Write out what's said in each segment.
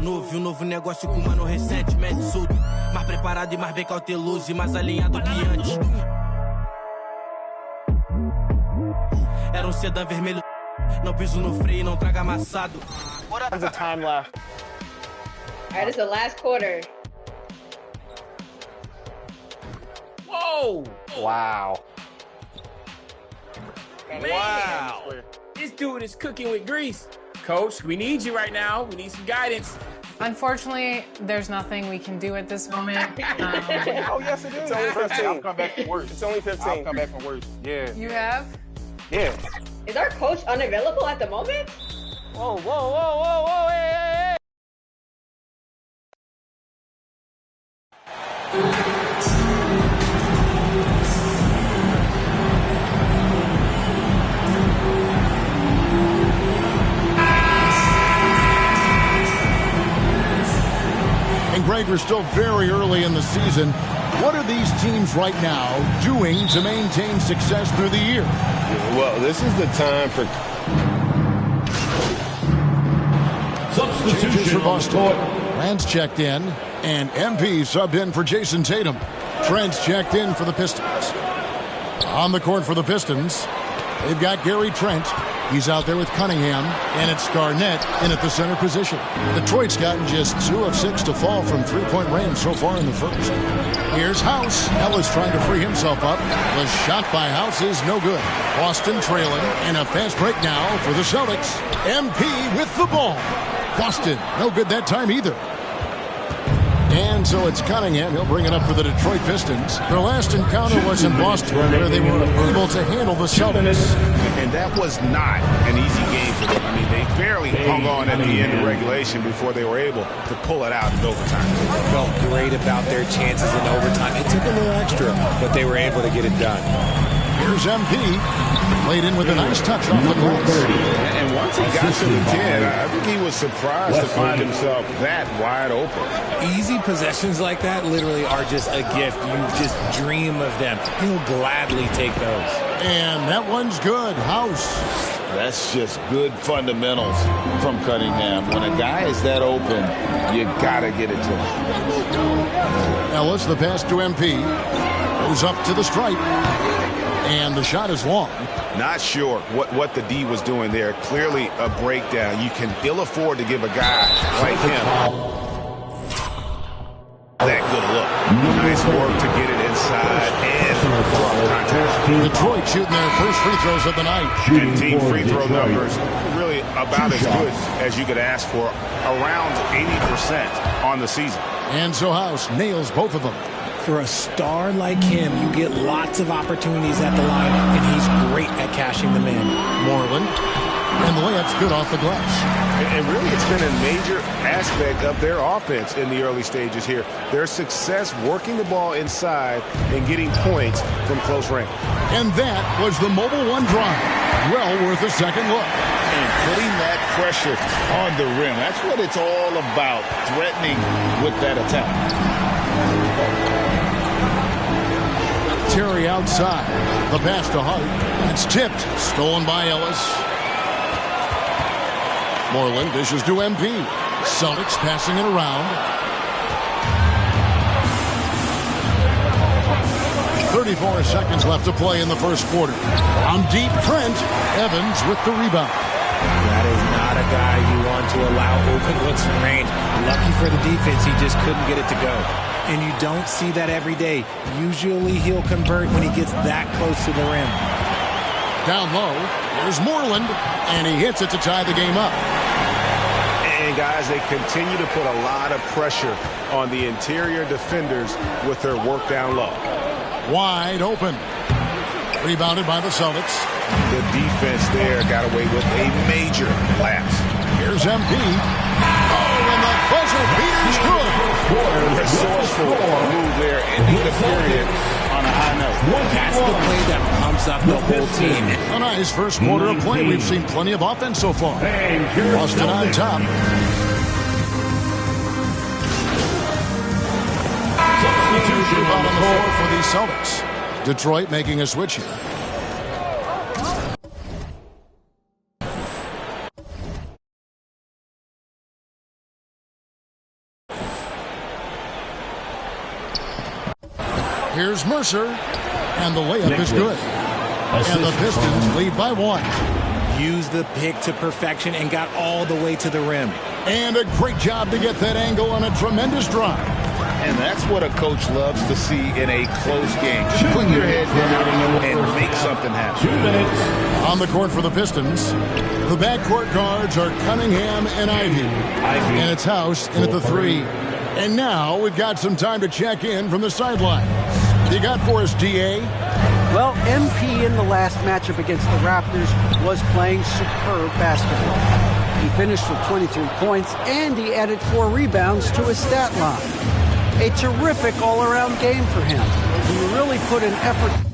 Novo, novo negócio com mano recentemente surdo. Mais preparado e mais bem cauteloso e mais alinhado que antes. Era sedã vermelho. Não piso no freio, não traga amassado. Tons of time left. All right, it's the last quarter. Whoa! Wow. Wow! This dude is cooking with grease. Coach, we need you right now. We need some guidance. Unfortunately, there's nothing we can do at this moment. Oh, yes, it is. It's only 15. I'll come back from work. It's only 15. I'll come back from work. Yeah. You have? Yeah. Is our coach unavailable at the moment? Whoa, whoa, whoa, whoa, whoa, hey, hey, And Greg, we're still very early in the season. What are these teams right now doing to maintain success through the year? Well, this is the time for Changes for Boston. Rand's checked in, and MP subbed in for Jason Tatum. Trent's checked in for the Pistons. On the court for the Pistons, they've got Gary Trent. He's out there with Cunningham, and it's Garnett in at the center position. Detroit's gotten just 2 of 6 to fall from three-point range so far in the first. Here's House. Ellis trying to free himself up. The shot by House is no good. Boston trailing, and a fast break now for the Celtics. MP with the ball. Boston, no good that time either. And so it's Cunningham. He'll bring it up for the Detroit Pistons. Their last encounter was in Boston, where they were able to handle the Celtics. and that was not an easy game for them. I mean, they barely hung on at the end of regulation before they were able to pull it out in overtime. Felt great about their chances in overtime. It took a little extra, but they were able to get it done. Here's MP. Laid in with a nice touch off the glass. And once he got to the 10, I think he was surprised to find himself that wide open. Easy possessions like that literally are just a gift. You just dream of them. He'll gladly take those. And that one's good. House. That's just good fundamentals from Cunningham. When a guy is that open, you got to get it to him. Ellis, the pass to MP. Goes up to the stripe. And the shot is long. Not sure what the D was doing there. Clearly a breakdown. You can ill afford to give a guy like him that good look. Nice work to get it inside and draw contact. Detroit shooting their first free throws of the night. And team free throw numbers really about as good as you could ask for. Around 80% on the season. And so House nails both of them. For a star like him, you get lots of opportunities at the line, and he's great at cashing them in. Moreland. And the layup's good off the glass. And really, it's been a major aspect of their offense in the early stages here. Their success working the ball inside and getting points from close range. And that was the Mobile One drive. Well worth a second look. And putting that pressure on the rim. That's what it's all about, threatening with that attack. Terry outside. The pass to Hart. It's tipped. Stolen by Ellis. Moreland dishes to MP. Celtics passing it around. 34 seconds left to play in the first quarter. On deep, Trent. Evans with the rebound. That is not a guy you want to allow open looks from range. Lucky for the defense, he just couldn't get it to go. And you don't see that every day. Usually he'll convert when he gets that close to the rim. Down low, there's Moreland, and he hits it to tie the game up. And guys, they continue to put a lot of pressure on the interior defenders with their work down low. Wide open. Rebounded by the Celtics. The defense there got away with a major lapse. Here's MP. Oh, and the buzzer beater's good. Resourceful move there, ending the period on a high note. That's the play that pumps up the whole team. A nice first quarter of play. We've seen plenty of offense so far. Boston on top. Substitution on the floor for the Celtics. Detroit making a switch here. Here's Mercer, and the layup is good. And the Pistons lead by 1. Used the pick to perfection and got all the way to the rim. And a great job to get that angle on a tremendous drive. And that's what a coach loves to see in a close game. Just put your head down and make something happen. 2 minutes. On the court for the Pistons, the backcourt guards are Cunningham and Ivy. And it's House in at the 3. And now we've got some time to check in from the sidelines. You got for us, DA? Well, MP in the last matchup against the Raptors was playing superb basketball. He finished with 23 points, and he added 4 rebounds to his stat line. A terrific all-around game for him. He really put an effort.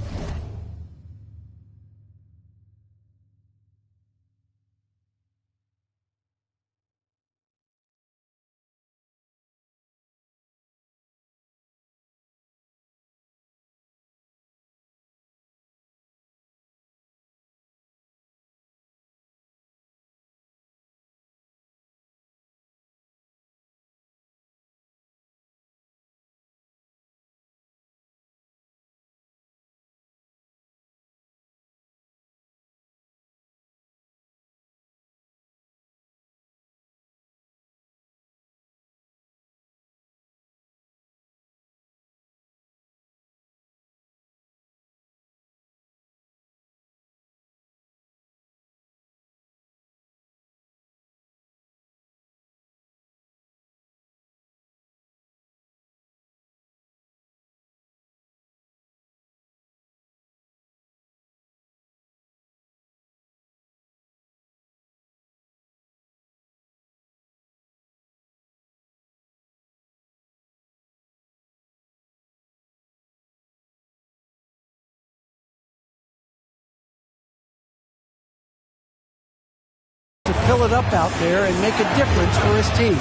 To fill it up out there and make a difference for his team.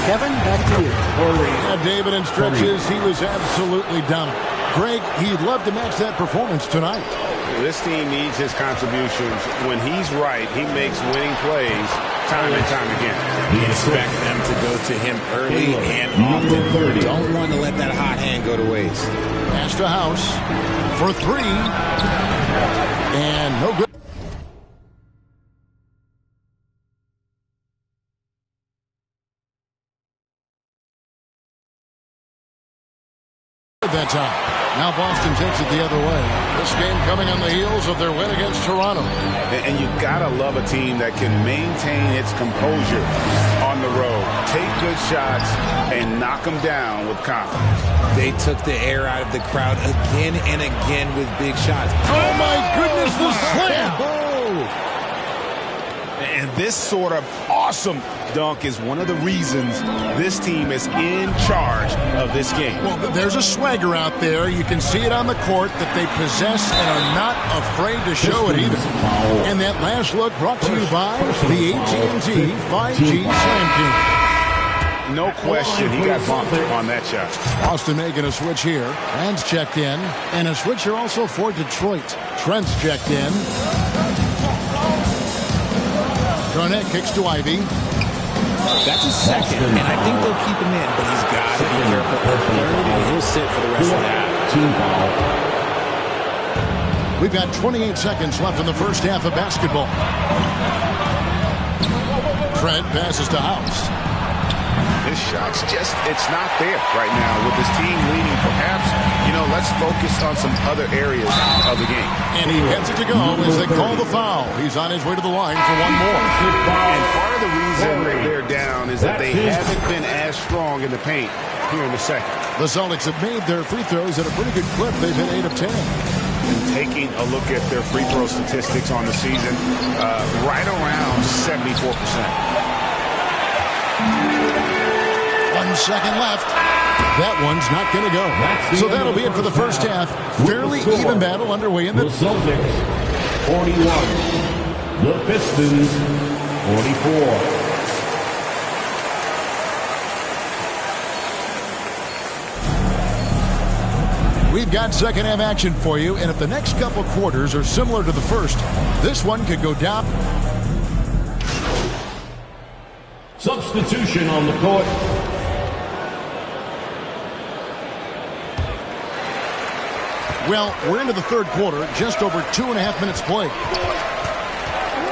Kevin, back to you. Yeah, David, in stretches, he was absolutely dominant. Greg, he'd love to match that performance tonight. This team needs his contributions. When he's right, he makes winning plays time and time again. We expect them to go to him early and often. Don't want to let that hot hand go to waste. Pass to House for 3. And no good. That time. Now Boston takes it the other way. This game coming on the heels of their win against Toronto. And you gotta love a team that can maintain its composure on the road, take good shots, and knock them down with confidence. They took the air out of the crowd again and again with big shots. Oh my goodness, the slam! And this sort of awesome dunk is one of the reasons this team is in charge of this game. Well, there's a swagger out there. You can see it on the court that they possess and are not afraid to show it either. And that last look brought to you by the AT&T 5G Slam King. No question, he got bumped on that shot. Boston making a switch here. Trent's checked in. And a switch here also for Detroit. Trent's checked in. Garnett kicks to Ivy. That's a second, and I think they'll keep him in, but he's got to be careful. And he'll sit for the rest of that. We've got 28 seconds left in the first half of basketball. Trent passes to House. His shot's just, it's not there right now with his team leading. Perhaps, let's focus on some other areas of the game. And he gets it to go as they call the foul. He's on his way to the line for one more. And part of the reason they're down is that they haven't been as strong in the paint here in the second. The Celtics have made their free throws at a pretty good clip. They've hit 8 of 10. And taking a look at their free throw statistics on the season, right around 74%. 1 second left. That one's not going to go. So that'll be it for the first half. Fairly even battle underway in the Celtics 41. The Pistons 44. We've got second half action for you, and if the next couple quarters are similar to the first, this one could go down. Substitution on the court. Well, we're into the third quarter, just over 2.5 minutes played.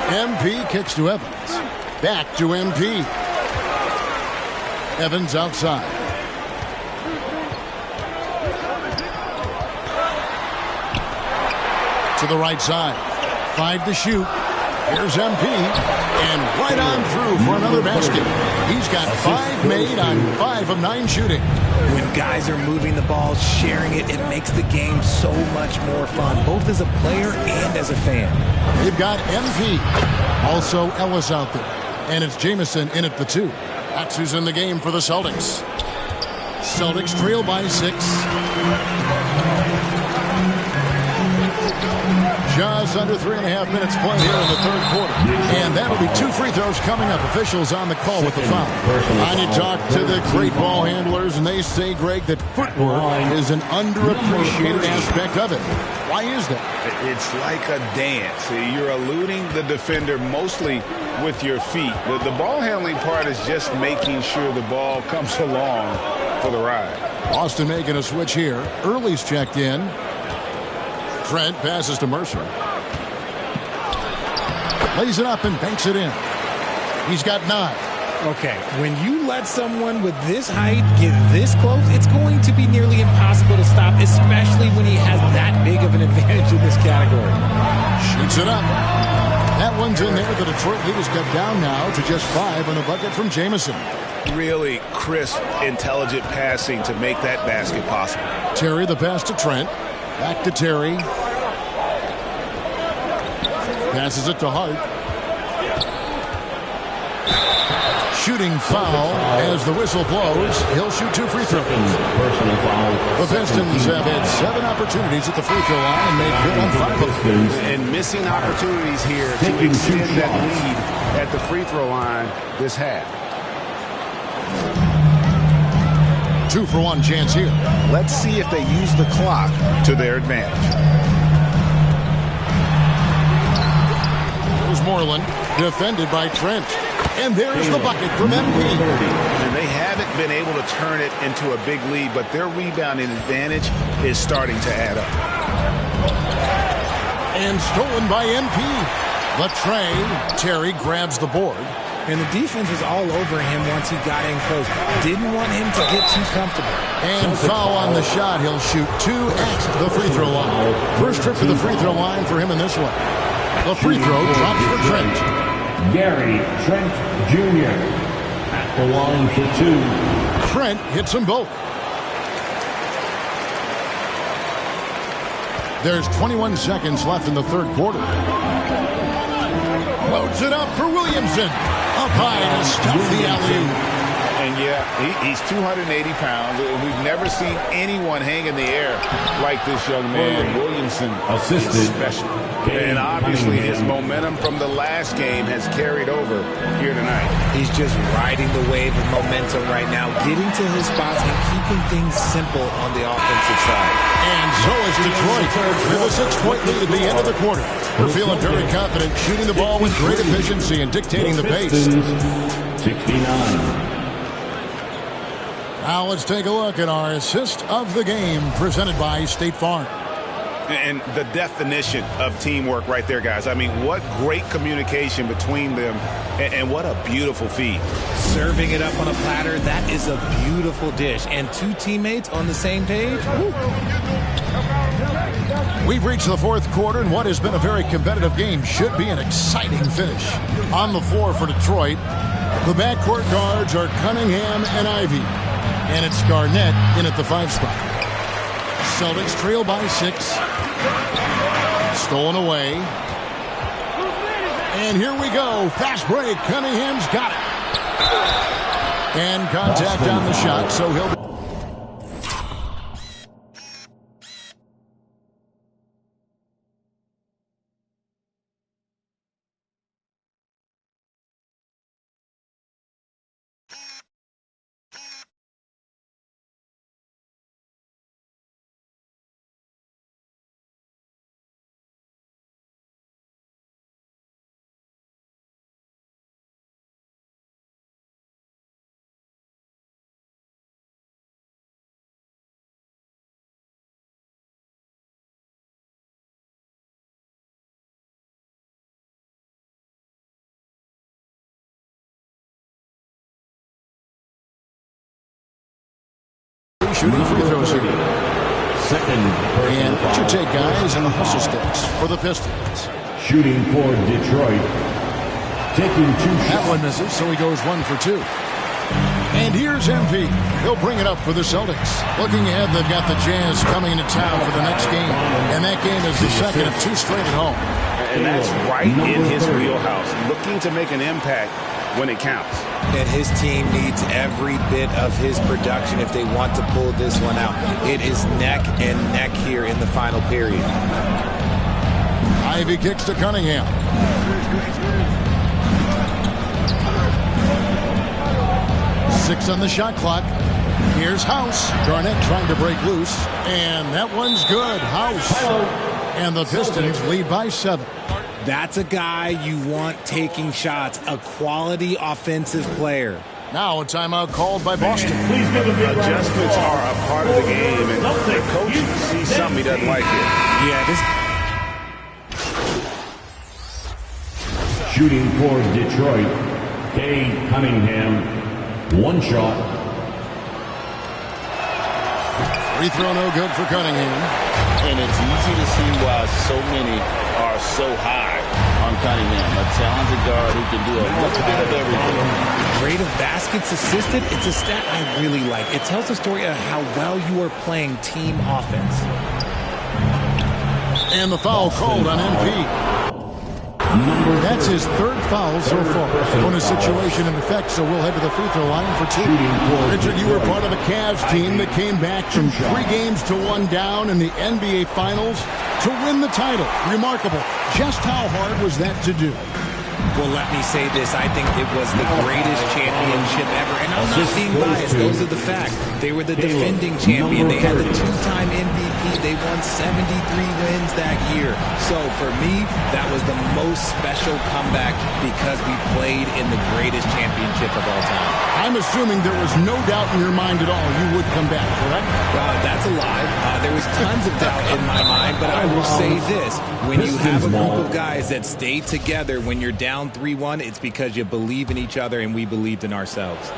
MP kicks to Evans. Back to MP. Evans outside. To the right side. 5 to shoot. Here's MP. And right on through for another basket. He's got 5 made on 5 of 9 shooting. When guys are moving the ball, sharing it, it makes the game so much more fun, both as a player and as a fan. They've got MP. Also Ellis out there. And it's Jamison in at the 2. That's who's in the game for the Celtics. Celtics trail by 6. Just under 3.5 minutes played here in the third quarter. And that'll be 2 free throws coming up. Officials on the call with the foul. And you talk to the great ball handlers, and they say, Greg, that footwork is an underappreciated aspect of it. Why is that? It's like a dance. You're eluding the defender mostly with your feet. The ball handling part is just making sure the ball comes along for the ride. Boston making a switch here. Early's checked in. Trent passes to Mercer. Lays it up and banks it in. He's got 9. Okay, when you let someone with this height get this close, it's going to be nearly impossible to stop, especially when he has that big of an advantage in this category. Shoots it up. That one's in there. The Detroit lead is cut down now to just 5 on the bucket from Jamison. Really crisp, intelligent passing to make that basket possible. Terry the pass to Trent. Back to Terry. Passes it to Hart. Shooting foul as the whistle blows. He'll shoot 2 free throws. The Pistons have had 7 opportunities at the free throw line and made good on 5 of them. And missing opportunities here to extend that lead at the free throw line this half. 2-for-1 chance here. Let's see if they use the clock to their advantage. There's Moreland, defended by Trent. And there's the bucket from MP. And they haven't been able to turn it into a big lead, but their rebounding advantage is starting to add up. And stolen by MP. The tray. Terry grabs the board. And the defense was all over him once he got in close. Didn't want him to get too comfortable. And foul on the shot. He'll shoot 2 at the free throw line. First trip to the free throw line for him in this one. The free throw drops for Trent. Gary Trent Jr. at the line for 2. Trent hits them both. There's 21 seconds left in the third quarter. Loads it up for Williamson. Up high to stuff the alley-oop. And yeah, he's 280 pounds. We've never seen anyone hang in the air like this young man. Williamson is special. And obviously his momentum from the last game has carried over here tonight. He's just riding the wave of momentum right now, getting to his spots and keeping things simple on the offensive side. And so is Detroit with a 6-point lead at the end of the quarter. We're feeling very confident, shooting the ball with great efficiency and dictating the pace. 69. Now let's take a look at our assist of the game presented by State Farm. And the definition of teamwork right there, guys. I mean, what great communication between them, and what a beautiful feed. Serving it up on a platter, that is a beautiful dish. And 2 teammates on the same page. Woo. We've reached the fourth quarter, and what has been a very competitive game should be an exciting finish. On the floor for Detroit, the backcourt guards are Cunningham and Ivey. And it's Garnett in at the 5 spot. Celtics trail by 6. Stolen away. And here we go. Fast break. Cunningham's got it. And contact on the shot, so he'll be shooting free throws here. Second And personal what's your foul. take, guys, in the hustle sticks for the Pistons? Shooting for Detroit. Taking 2 That shots. one misses, so he goes 1 for 2. And here's MP. He'll bring it up for the Celtics. Looking ahead, they've got the Jazz coming into town for the next game. And that game is the second of 2 straight at home. And that's right in his wheelhouse. Looking to make an impact when it counts. And his team needs every bit of his production if they want to pull this one out. It is neck and neck here in the final period. Ivy kicks to Cunningham. Six on the shot clock. Here's House. Garnett trying to break loose. And that one's good. House. And the Pistons lead by 7. That's a guy you want taking shots, a quality offensive player. Now a timeout called by Boston. Adjustments are a part of the game, and the coach sees something he doesn't like here. Yeah, this. Shooting for Detroit. Cade Cunningham. 1 shot. Free throw no good for Cunningham. And it's easy to see why so many are so high on Cunningham. A talented guard who can do a little bit of everything. Rate of baskets assisted, it's a stat I really like. It tells the story of how well you are playing team offense. And the foul called on MP. That's his 3rd foul so far. Bonus situation in effect, so we'll head to the free throw line for 2. Richard, you were part of the Cavs team that came back from 3 games to 1 down in the NBA Finals to win the title. Remarkable. Just how hard was that to do? Well, let me say this. I think it was the greatest championship ever. And I'm not being biased. Those are the facts. They were the defending champion. They had the 2-time MVP. They won 73 wins that year. So for me, that was the most special comeback because we played in the greatest championship of all time. I'm assuming there was no doubt in your mind at all you would come back, correct? That's a lie. There was tons of doubt in my mind, but I will say this. When you have a group of guys that stay together when you're down 3-1, it's because you believe in each other and we believed in ourselves.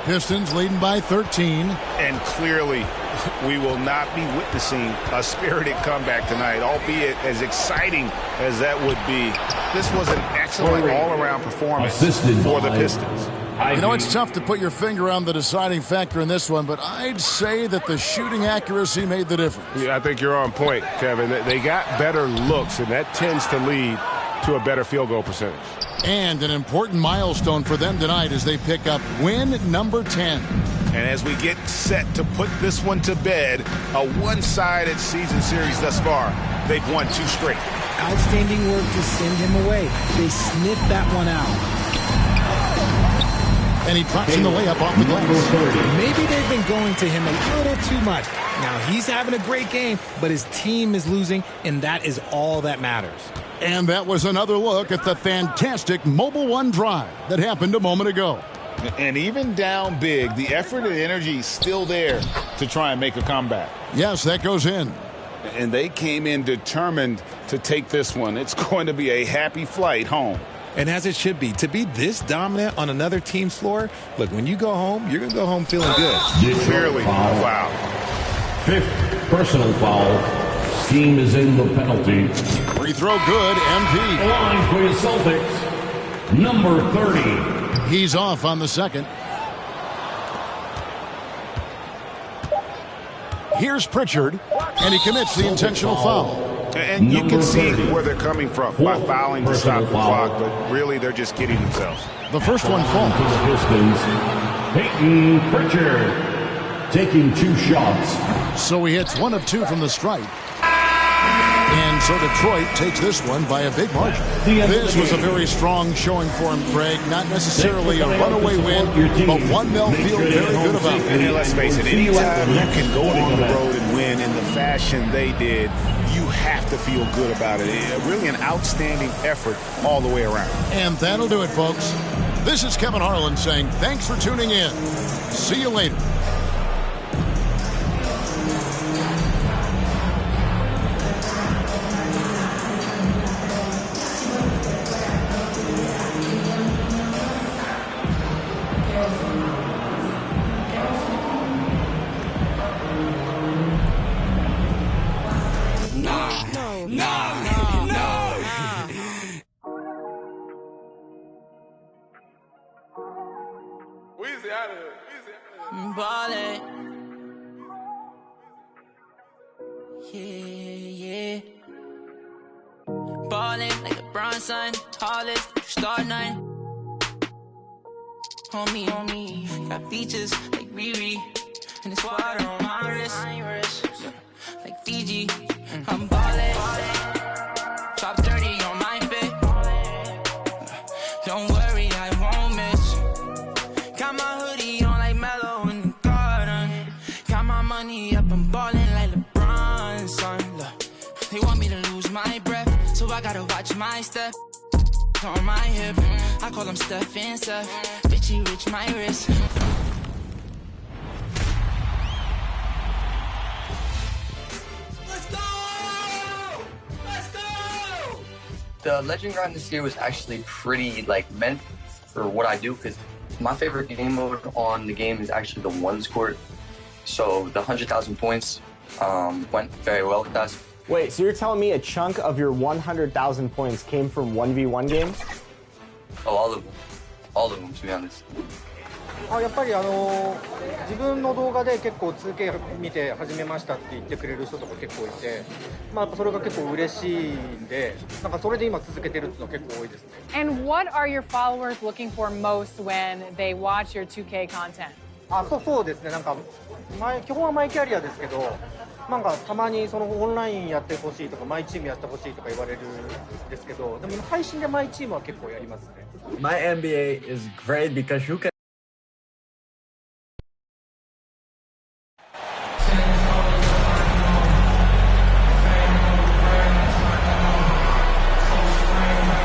Pistons leading by 13. And clearly, we will not be witnessing a spirited comeback tonight, albeit as exciting as that would be. This was an excellent all-around performance for the Pistons. You know, it's tough to put your finger on the deciding factor in this one, but I'd say that the shooting accuracy made the difference. Yeah, I think you're on point, Kevin. They got better looks, and that tends to lead to a better field goal percentage. And an important milestone for them tonight as they pick up win number 10. And as we get set to put this one to bed, a one-sided season series thus far, they've won 2 straight. Outstanding work to send him away. They sniffed that one out. And he drops in the layup off the glass. Maybe they've been going to him a little too much. Now, he's having a great game, but his team is losing, and that is all that matters. And that was another look at the fantastic Mobile One drive that happened a moment ago. And even down big, the effort and energy is still there to try and make a comeback. Yes, that goes in. And they came in determined to take this one. It's going to be a happy flight home. And as it should be, to be this dominant on another team's floor, look, when you go home, you're going to go home feeling good. Clearly, wow. 5th personal foul. Team is in the penalty. Free throw good, MP. Line for the Celtics. Number 30. He's off on the second. Here's Pritchard, and he commits the intentional foul. And you can see where they're coming from by fouling to stop the clock, but really they're just kidding themselves. The first one falls. For the Pistons, Peyton Pritchard taking 2 shots. So he hits 1 of 2 from the stripe. And so Detroit takes this one by a big margin. This was a very strong showing for him, Greg. Not necessarily a runaway win, but one they'll feel very good about. And let's face it, anytime you can go on the road and win in the fashion they did, you have to feel good about it. Really an outstanding effort all the way around. And that'll do it, folks. This is Kevin Harlan saying thanks for tuning in. See you later. I'm ballin'. Yeah. Ballin' like LeBron, son. Tallest, star 9. Homie, got features like Riri. And it's water on my wrist. Like Fiji. I'm ballin'. Top 30 on my fit. Don't worry, I won't miss. Got my hoodie on like Mellow in the garden. Got my money up, I'm ballin' like LeBron, son. Look, they want me to lose my breath, so I gotta watch my step. On my hip, I call them Steph and Steph. Bitchy rich, my wrist. Let's go! Let's go! The Legend Grind this year was actually pretty meant for what I do, because my favorite game mode on the game is actually the ones court. So the 100,000 points went very well with us. Wait, so you're telling me a chunk of your 100,000 points came from 1v1 games? Oh, all of them. All of them, to be honest. やっぱり自分の動画で結構 2K 見て始めましたって言ってくれる人とか結構いて、それが結構嬉しいんで、それで今続けてるっていうのは結構多いですね。And what are your followers looking for most when they watch your 2K content? そうですね。基本はマイキャリアですけど、たまにオンラインやってほしいとかマイチームやってほしいとか言われるんですけど、でも配信でマイチームは結構やりますね。My NBA is great because you can.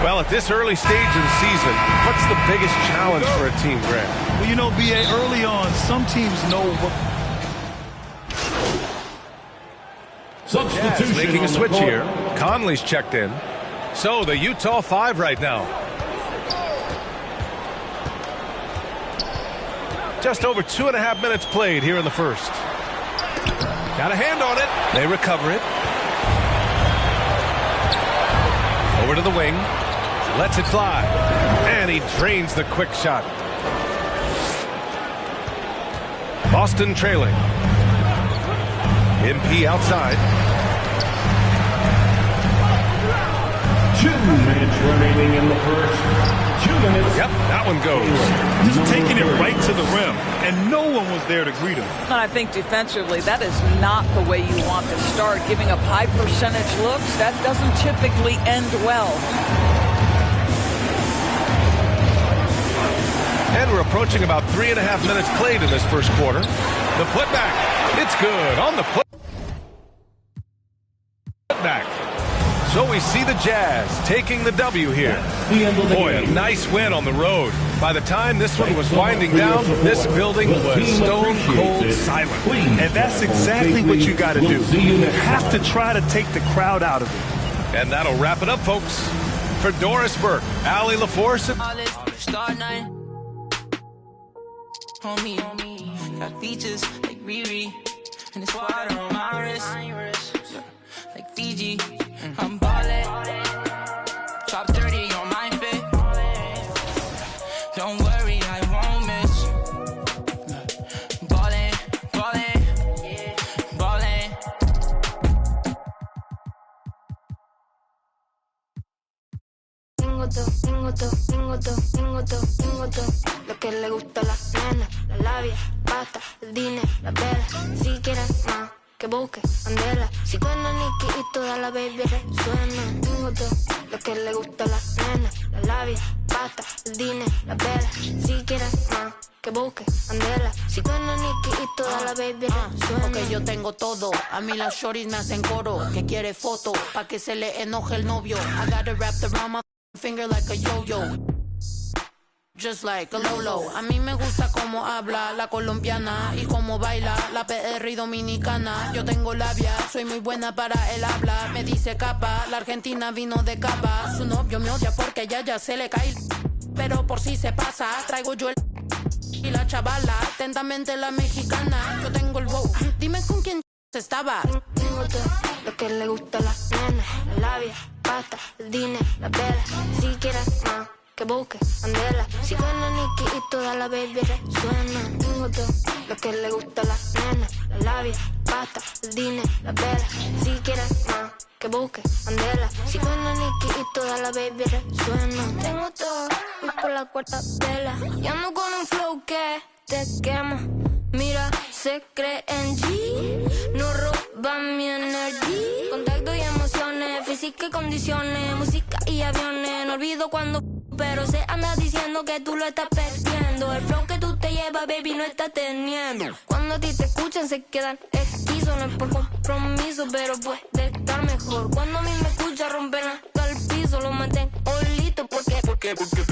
Well, at this early stage of the season, what's the biggest challenge for a team, Greg? Well, you know, BA, early on, some teams know what... Jazz making a switch here. Conley's checked in. So the Utah 5 right now. Just over 2.5 minutes played here in the first. Got a hand on it. They recover it. Over to the wing. Lets it fly. And he drains the quick shot. Boston trailing. MP outside. 2 minutes remaining in the first. 2 minutes. Yep, that one goes. Just taking it right to the rim, and no one was there to greet him. And I think defensively, that is not the way you want to start. Giving up high percentage looks, that doesn't typically end well. And we're approaching about 3.5 minutes played in this first quarter. The putback, it's good on the putback. So we see the Jazz taking the W here. Boy, a nice win on the road. By the time this one was winding down, this building was stone cold silent. And that's exactly what you got to do. You have to try to take the crowd out of it. And that'll wrap it up, folks. For Doris Burke, Allie LaForce, Star 9. Homie, got features like Riri. And it's water on my wrist. Like Fiji. I'm ballin'. Top 30 on my fit. Don't worry, I won't miss. Ballin', ballin', ballin'. Tengo todo. Lo que le gusta a la nena, la labia, pasta, el dinero, la vela. Si quieres más, que busque, andela. Si cuena Nicky y toda la baby resuena. Tengo todo. Lo que le gusta a la nena, la labia, pasta, el dinero, la vela. Si quieres más, que busque, andela. Si cuena Nicky y toda la baby resuena. Porque yo tengo todo. A mí las shorties me hacen coro. Que quiere foto, pa' que se le enoje el novio. I got it wrapped around my finger like a yo-yo. Just like a Lolo. A mí me gusta cómo habla la colombiana y cómo baila la PR y dominicana. Yo tengo labia, soy muy buena para el habla. Me dice capa, la argentina vino de capa. Su novio me odia porque ya se le cae. Pero por si se pasa, traigo yo el... Y la chavala, atentamente la mexicana. Yo tengo el wow. Dime con quién estaba. Tengo todo. Lo que le gusta a la nena, la labia, pasta, el dinero, la vela. Si quieres más, que busque candela. Si suena Nicky y toda la baby resuena. Tengo todo lo que le gusta a la nena. La labia, pasta, el dinero, la vela. Si quieres más, que busque candela. Si suena Nicky y toda la baby resuena. Tengo todo, voy por la cuarta vela. Y ando con un flow que te quema. Mira, se cree en G, no roba mi energía. Contacto y emociones, física y condiciones, música y aviones. No olvido cuando, pero se anda diciendo que tú lo estás perdiendo. El flow que tú te llevas, baby, no estás teniendo. Cuando a ti te escuchan se quedan esquizos. No es por compromiso, pero puede estar mejor. Cuando a mí me escuchan rompen hasta el piso. Lo mantengo listo, porque tengo tú.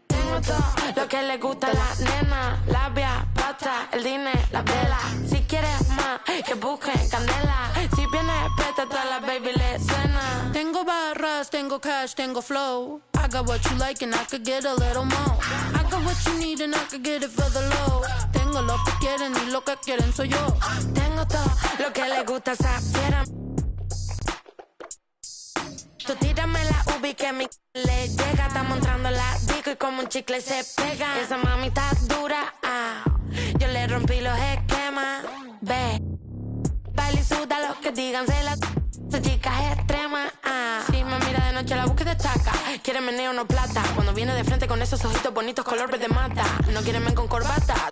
Tengo todo lo que le gusta a la nena. Labia, pasta, el dinero, la vela. Si quieres más, que busquen candela. Si vienes presta, a la baby le suena. Tengo barras, tengo cash, tengo flow. I got what you like and I could get a little more. I got what you need and I could get it for the low. Tengo lo que quieren y lo que quieren soy yo. Tengo todo lo que le gusta a esa fiera. Tú tírame la ubi que mi le llega. Estamos entrando la disco y como un chicle se pega. Esa mami está dura, yo le rompí los esquemas. Ve, baila y suda lo que digan. Esa chica es extrema, Si me mira de noche la busca y destaca. Quiere meneo, no plata. Cuando viene de frente con esos ojitos bonitos color verde mata. No quiere men con corbata.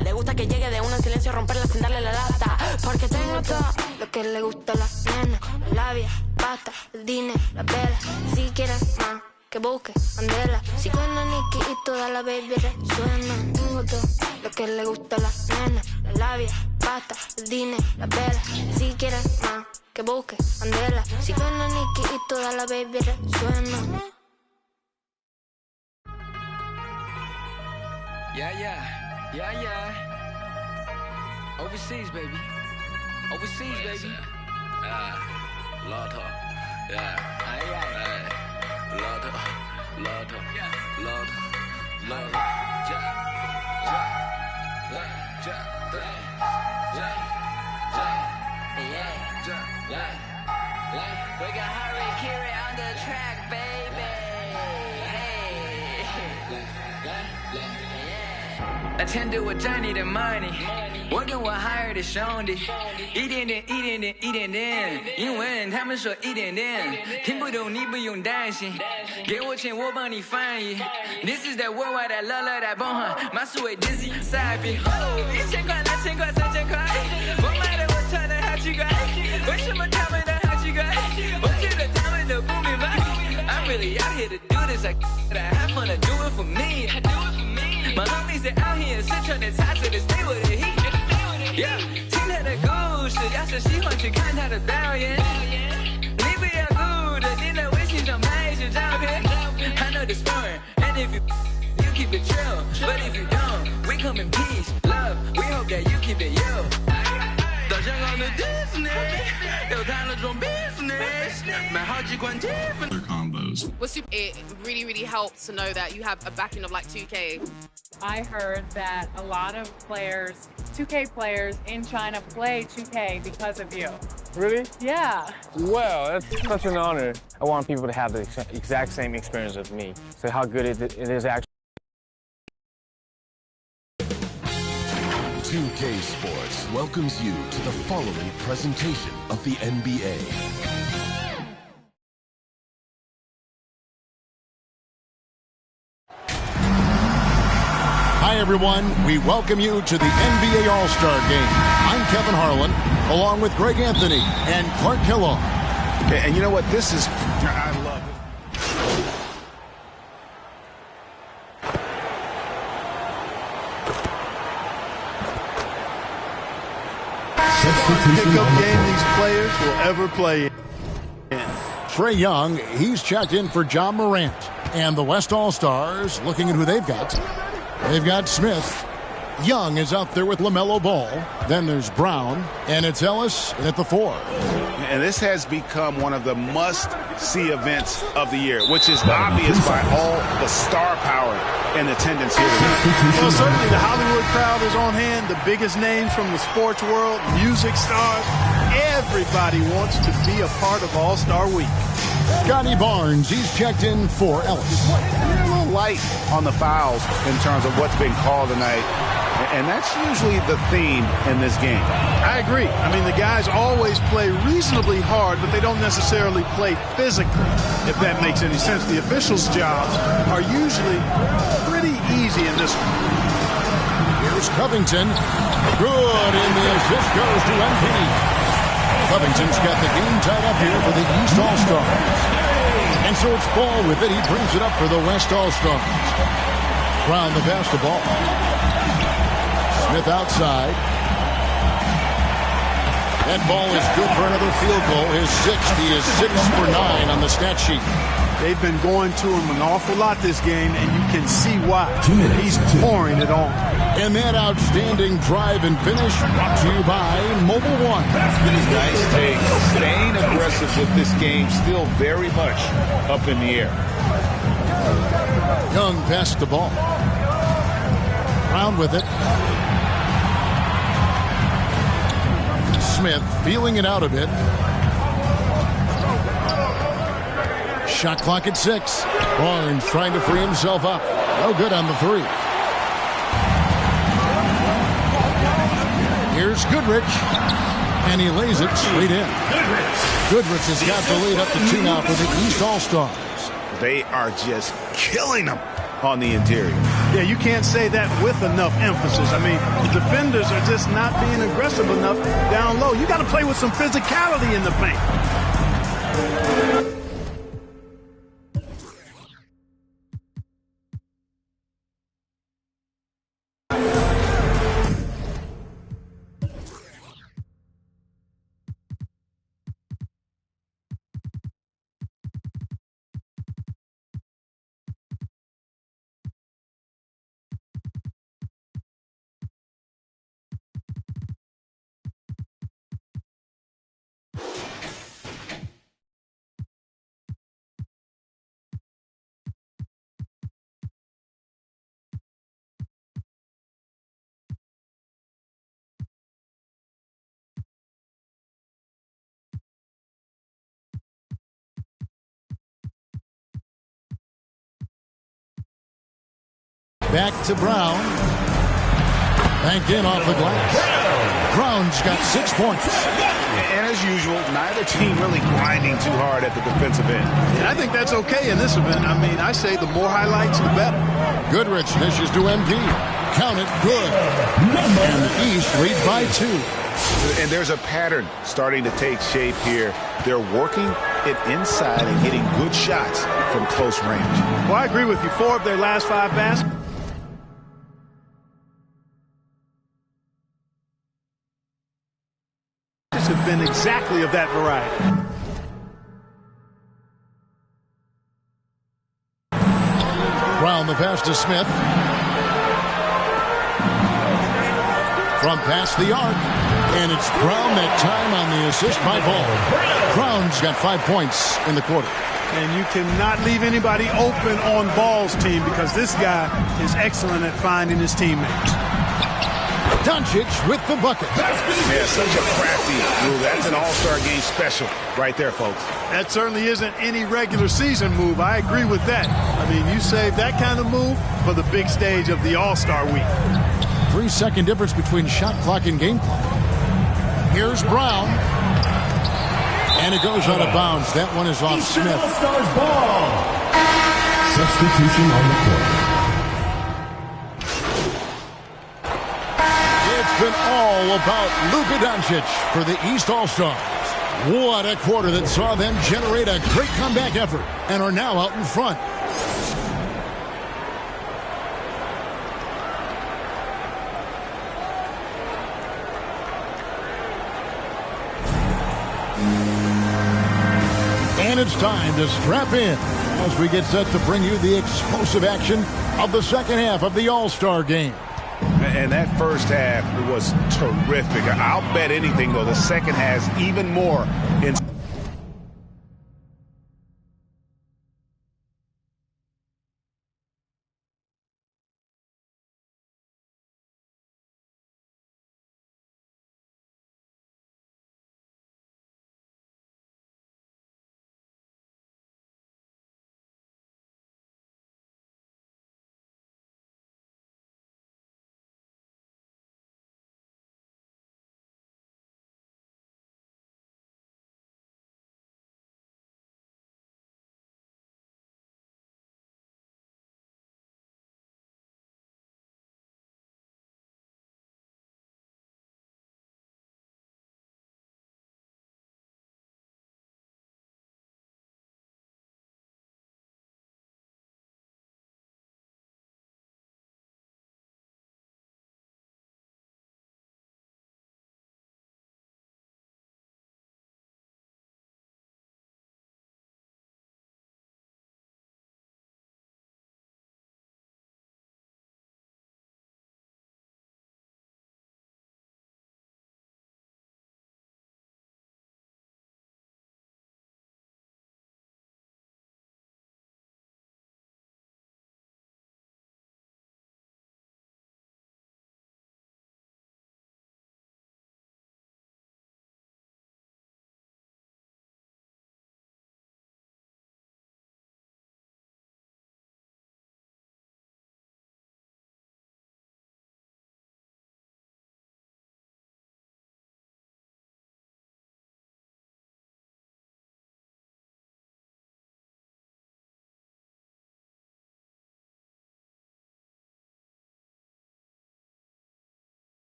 Le gusta que llegue de una en silencio, romperla sin darle la lata. Porque tengo todo lo que le gusta a la nena. La labia, pasta, el dinero, la vela. Si quieres más, que busque candela. Si suena Nicky y toda la baby resuena. Tengo todo lo que le gusta a la nena. La labia, pasta, el dinero, la vela. Si quieres más, que busque candela. Si suena Nicky y toda la baby resuena. Yeah. Overseas, baby. Overseas, baby. Lord, yeah. Lord, We got Harry Kiri on the track, baby. Attend to a journey to money. Working with higher 的兄弟，一点点，英文他们说一点点，听不懂你不用担心，给我钱我帮你翻译。This is that worldwide that love that bomb，马术为 Dizzy 赛比，1000块、2000块、3000块，我买的我穿的好奇怪，为什么他们的好奇怪？我觉得他们都不明白。I'm really out here to do this, I have fun to do it for me. My homies are out here 四川的茶水的 stay with the heat。Yeah， 听他的故事，要是喜欢去看他的表演。你不要顾着你在微信上拍一些照片。I know this foreign, and if you keep it chill, but if you don't, we come in peace, love. We hope that you keep it you. 到香港的 Disney， 又谈了种 business， 买好几款 Tiffany combos。 It really, really helps to know that you have a backing of like 2K. I heard that a lot of players, 2K players in China play 2K because of you. Really? Yeah. Well, that's such an honor. I want people to have the exact same experience as me. So how good it is actually. 2K Sports welcomes you to the following presentation of the NBA. Hi, everyone. We welcome you to the NBA All-Star Game. I'm Kevin Harlan, along with Greg Anthony and Clark Kellogg. Okay, and you know what? This is... I love it. Pickup game these players will ever play in. Trae Young, he's checked in for Ja Morant. And the West All-Stars, looking at who they've got. They've got Smith. Young is out there with LaMelo Ball. Then there's Brown, and it's Ellis at the 4. And this has become one of the must-see events of the year, which is obvious by all the star power and attendance here tonight. Well, certainly the Hollywood crowd is on hand, the biggest names from the sports world, music stars. Everybody wants to be a part of All-Star Week. Scotty Barnes, he's checked in for Ellis. They're a little light on the fouls in terms of what's been called tonight. And that's usually the theme in this game. I agree. I mean, the guys always play reasonably hard, but they don't necessarily play physically, if that makes any sense. The officials' jobs are usually pretty easy in this one. Here's Covington. Good, and the assist goes to MP. Covington's got the game tied up here for the East All-Stars. And so it's Ball with it. He brings it up for the West All-Stars. Brown the pass to Ball. Smith outside. That ball is good for another field goal. His sixth. He is 6 for 9 on the stat sheet. They've been going to him an awful lot this game, and you can see why. He's pouring it on. And that outstanding drive and finish brought to you by Mobile One. Nice take. Staying aggressive with this game, still very much up in the air. Young passed the ball. Brown with it. Smith feeling it out a bit. Shot clock at 6. Barnes trying to free himself up. No good on the 3. Here's Goodrich. And he lays it straight in. Goodrich has got the lead up to 2 now for the East All-Stars. They are just killing them on the interior. Yeah, you can't say that with enough emphasis. I mean, the defenders are just not being aggressive enough down low. You got to play with some physicality in the paint. Back to Brown. Banked in off the glass. Brown's got 6 points. And as usual, neither team really grinding too hard at the defensive end. And I think that's okay in this event. I mean, I say the more highlights, the better. Goodrich dishes to MP. Count it, good. And the East leads by 2. And there's a pattern starting to take shape here. They're working it inside and getting good shots from close range. Well, I agree with you. 4 of their last 5 baskets. Have been exactly of that variety. Brown the pass to Smith. From past the arc. And it's Brown that time on the assist by Ball. Brown's got 5 points in the quarter. And you cannot leave anybody open on Ball's team because this guy is excellent at finding his teammates. Doncic with the bucket. Yeah, such a crafty move. That's an all-star game special right there, folks. That certainly isn't any regular season move. I agree with that. I mean, you save that kind of move for the big stage of the All-Star week. 3-second difference between shot clock and game clock. Here's Brown. And it goes out of bounds. That one is off Smith. All-Stars ball. Substitution on the court. It's been all about Luka Doncic for the East All-Stars. What a quarter that saw them generate a great comeback effort and are now out in front. And it's time to strap in as we get set to bring you the explosive action of the second half of the All-Star game. And that first half was terrific. I'll bet anything, though, the second has even more in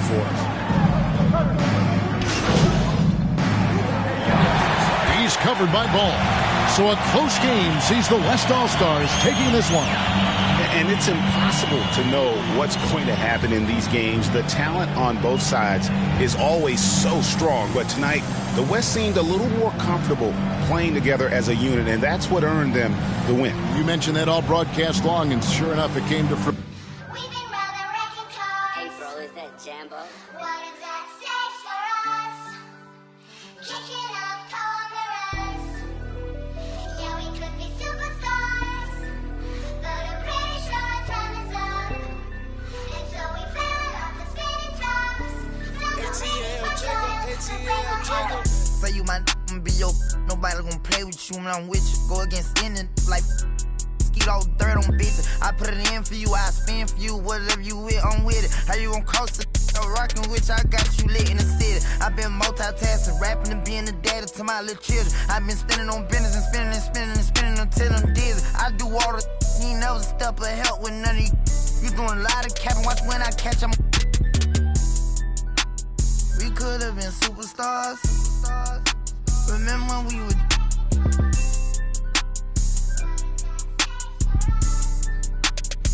score for us. He's covered by Ball. So a close game sees the West All-Stars taking this one. And it's impossible to know what's going to happen in these games. The talent on both sides is always so strong. But tonight, the West seemed a little more comfortable playing together as a unit, and that's what earned them the win. You mentioned that all broadcast long, and sure enough, it came to fruition. April, is that Jambo? What is that stage for us? Kicking up corners. Yeah, we could be superstars, but I'm pretty sure our time is up. And so we fell off the spinning tops. ATL, say you my n***, be your nobody gonna play with you when I'm with you. Go against any like skeet all dirt on bitches. I put it in for you, I spin for you. Whatever you with, I'm with it. How you gon' cross the rockin' with you? I got you lit in the city. I been multitasking, rapping and being the daddy to my little children. I been spinning on business and spinning and spinning and spinning until I'm dizzy. I do all the you ain't never step of help with none of you. You doing a lot of capping, watch when I catch them. We could have been superstars. Remember when we would.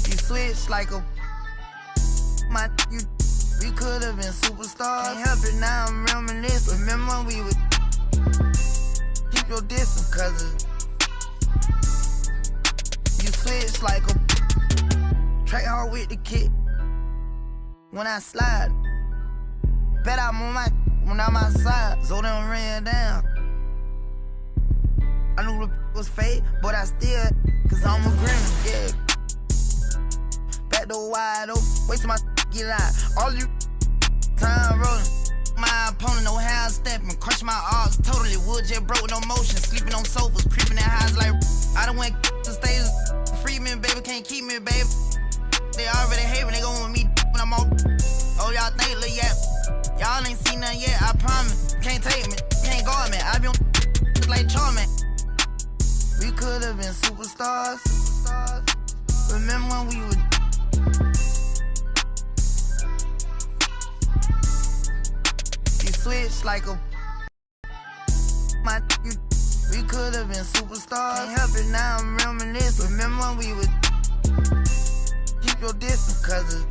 You switch like a. My you. We could have been superstars. Can't help it now, I'm reminiscing. Remember when we would. Keep your distance, cause you switch like a. Track hard with the kick. When I slide. Bet I'm on my. When I'm outside, so them ran down. I knew the was fake, but I still, cause I'm a grin, yeah. Back door wide open, wait till my get out. All you time rolling. My opponent, no hand stepping, crush my arms totally. Wood jet broke, no motion, sleeping on sofas, creeping in highs like I done went to stages. Free me, baby, can't keep me, baby. They already hate me, they gon' want me when I'm on. Oh, y'all think, look, yeah. Y'all ain't seen nothing yet, I promise. Can't take me, can't guard me. I been like Charmin. We could have been superstars. Remember when we would. You switch like a. My you. We could have been superstars. Can't help it now, I'm reminiscing. Remember when we would. Keep your distance, cause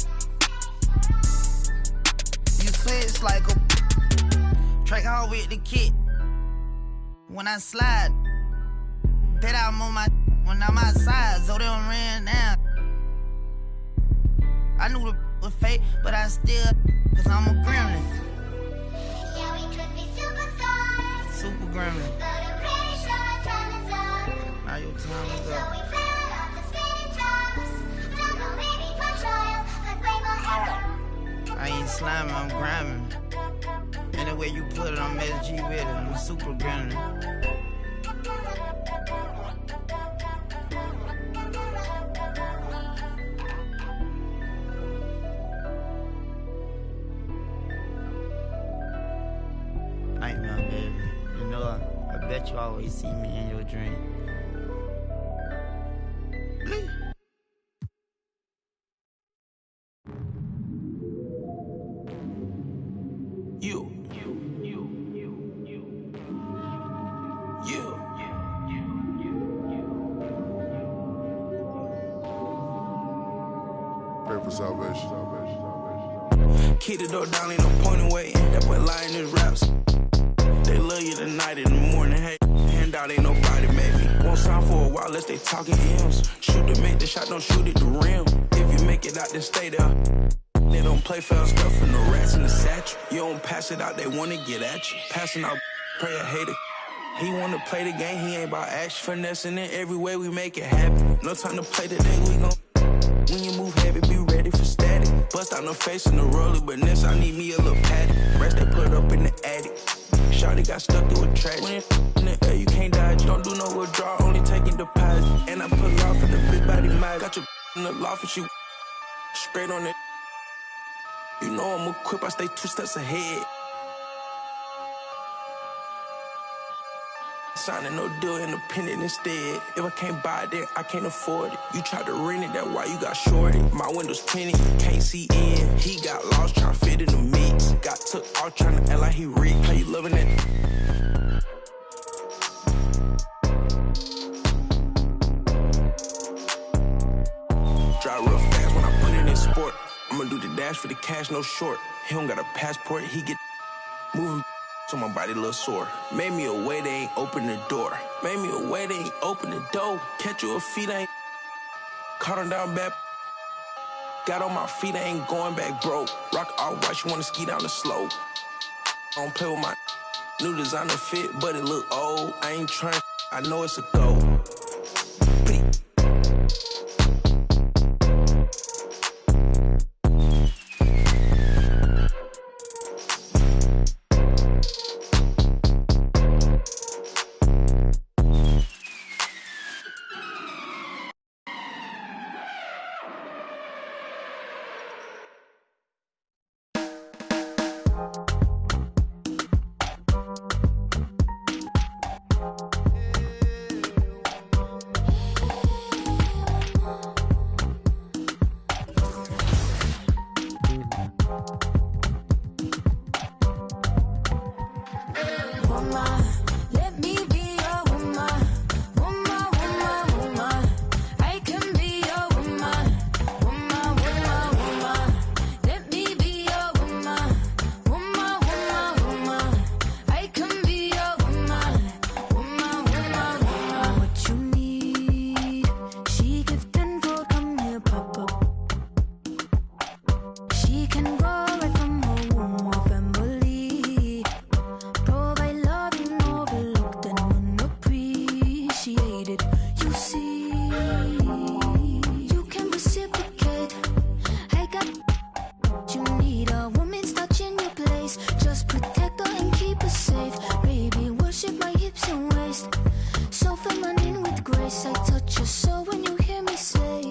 you switch like a. Track hard with the kit. When I slide. Bet I'm on my when I'm outside, so they don't ran down. I knew the was fake, but I still, cause I'm a gremlin. Yeah, we could be superstars. Super gremlin. But I'm pretty sure our time is up. Now your time is So up. we fell off the spinning tops. Don't go baby for trial, like Rainbow Arrow. I ain't sliming, I'm grinding. Any way you put it, I'm SG with it. I'm a super gremlin. Nightmare, baby. You know, I bet you always see me in your dream. Pray for salvation. Keep the door down, ain't no point in waiting. That boy lying his raps. They love you tonight in the morning. Hey, handout ain't nobody maybe. Won't sound for a while unless they talking M's. Shoot to make the shot, don't shoot at the rim. If you make it out, then stay there. They don't play foul stuff and the rats in the satchel. You don't pass it out, they wanna get at you. Passing out, pray a hater. He wanna play the game, he ain't about action. Finessing it every way we make it happen. No time to play today, we gon' when you move heavy, be ready for static. Bust out no face in the roller, but this I need me a little patty. Rest they put up in the attic. Shawty got stuck through a track. When it's in the air, you can't dodge. Don't do no withdrawal, only taking deposit. And I put off at the big body mag. Got your in the loft and she straight on it. You know I'm equipped, I stay 2 steps ahead. signing no deal, independent instead. If I can't buy it, then I can't afford it. You tried to rent it, that's why you got shorted. My windows tinted, can't see in. He got lost trying to fit in the mix. Got took out trying to act like he rigged. How you loving it? Drive real fast when I put it in sport. I'ma do the dash for the cash, no short. He don't got a passport, he get moving so my body a little sore. Made me a way, they ain't open the door. Made me a way, they ain't open the door. Catch you a feet, I ain't caught him down bad. Got on my feet, I ain't going back broke. Rock all white, you wanna ski down the slope. I don't play with my new designer fit, but it look old. I ain't trying, I know it's a go.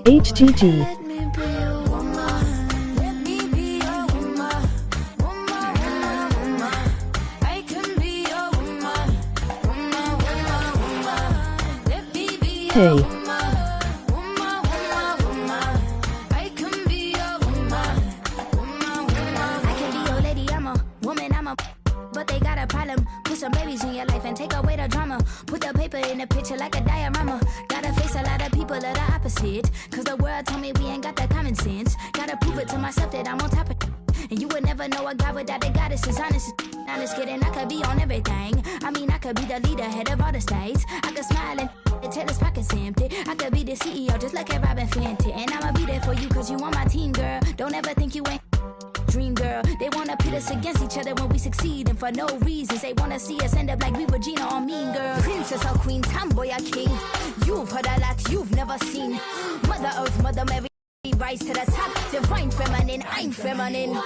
HGG. Hey. But they got a problem. Put some babies in your life and take away the drama. Put the paper in the picture like a diorama. Gotta face a lot of people that are opposite. Cause the world told me we ain't got that common sense. Gotta prove it to myself that I'm on top of it. And you would never know a guy without a goddess is honest. Honest kidding, I could be on everything. I mean, I could be the leader, head of all the states. I could smile and tell his pockets empty. I could be the CEO just like a Robin Fenty. And I'ma be there for you cause you on my team, girl. Don't ever think you ain't dream girl. They wanna pit us against each other when we succeed, and for no reasons. They wanna see us end up like we were Gina or Mean Girl. Princess or queen, tomboy or king. You've heard a lot you've never seen. Mother Earth, Mother Mary, rise to the top. Divine feminine, I'm feminine.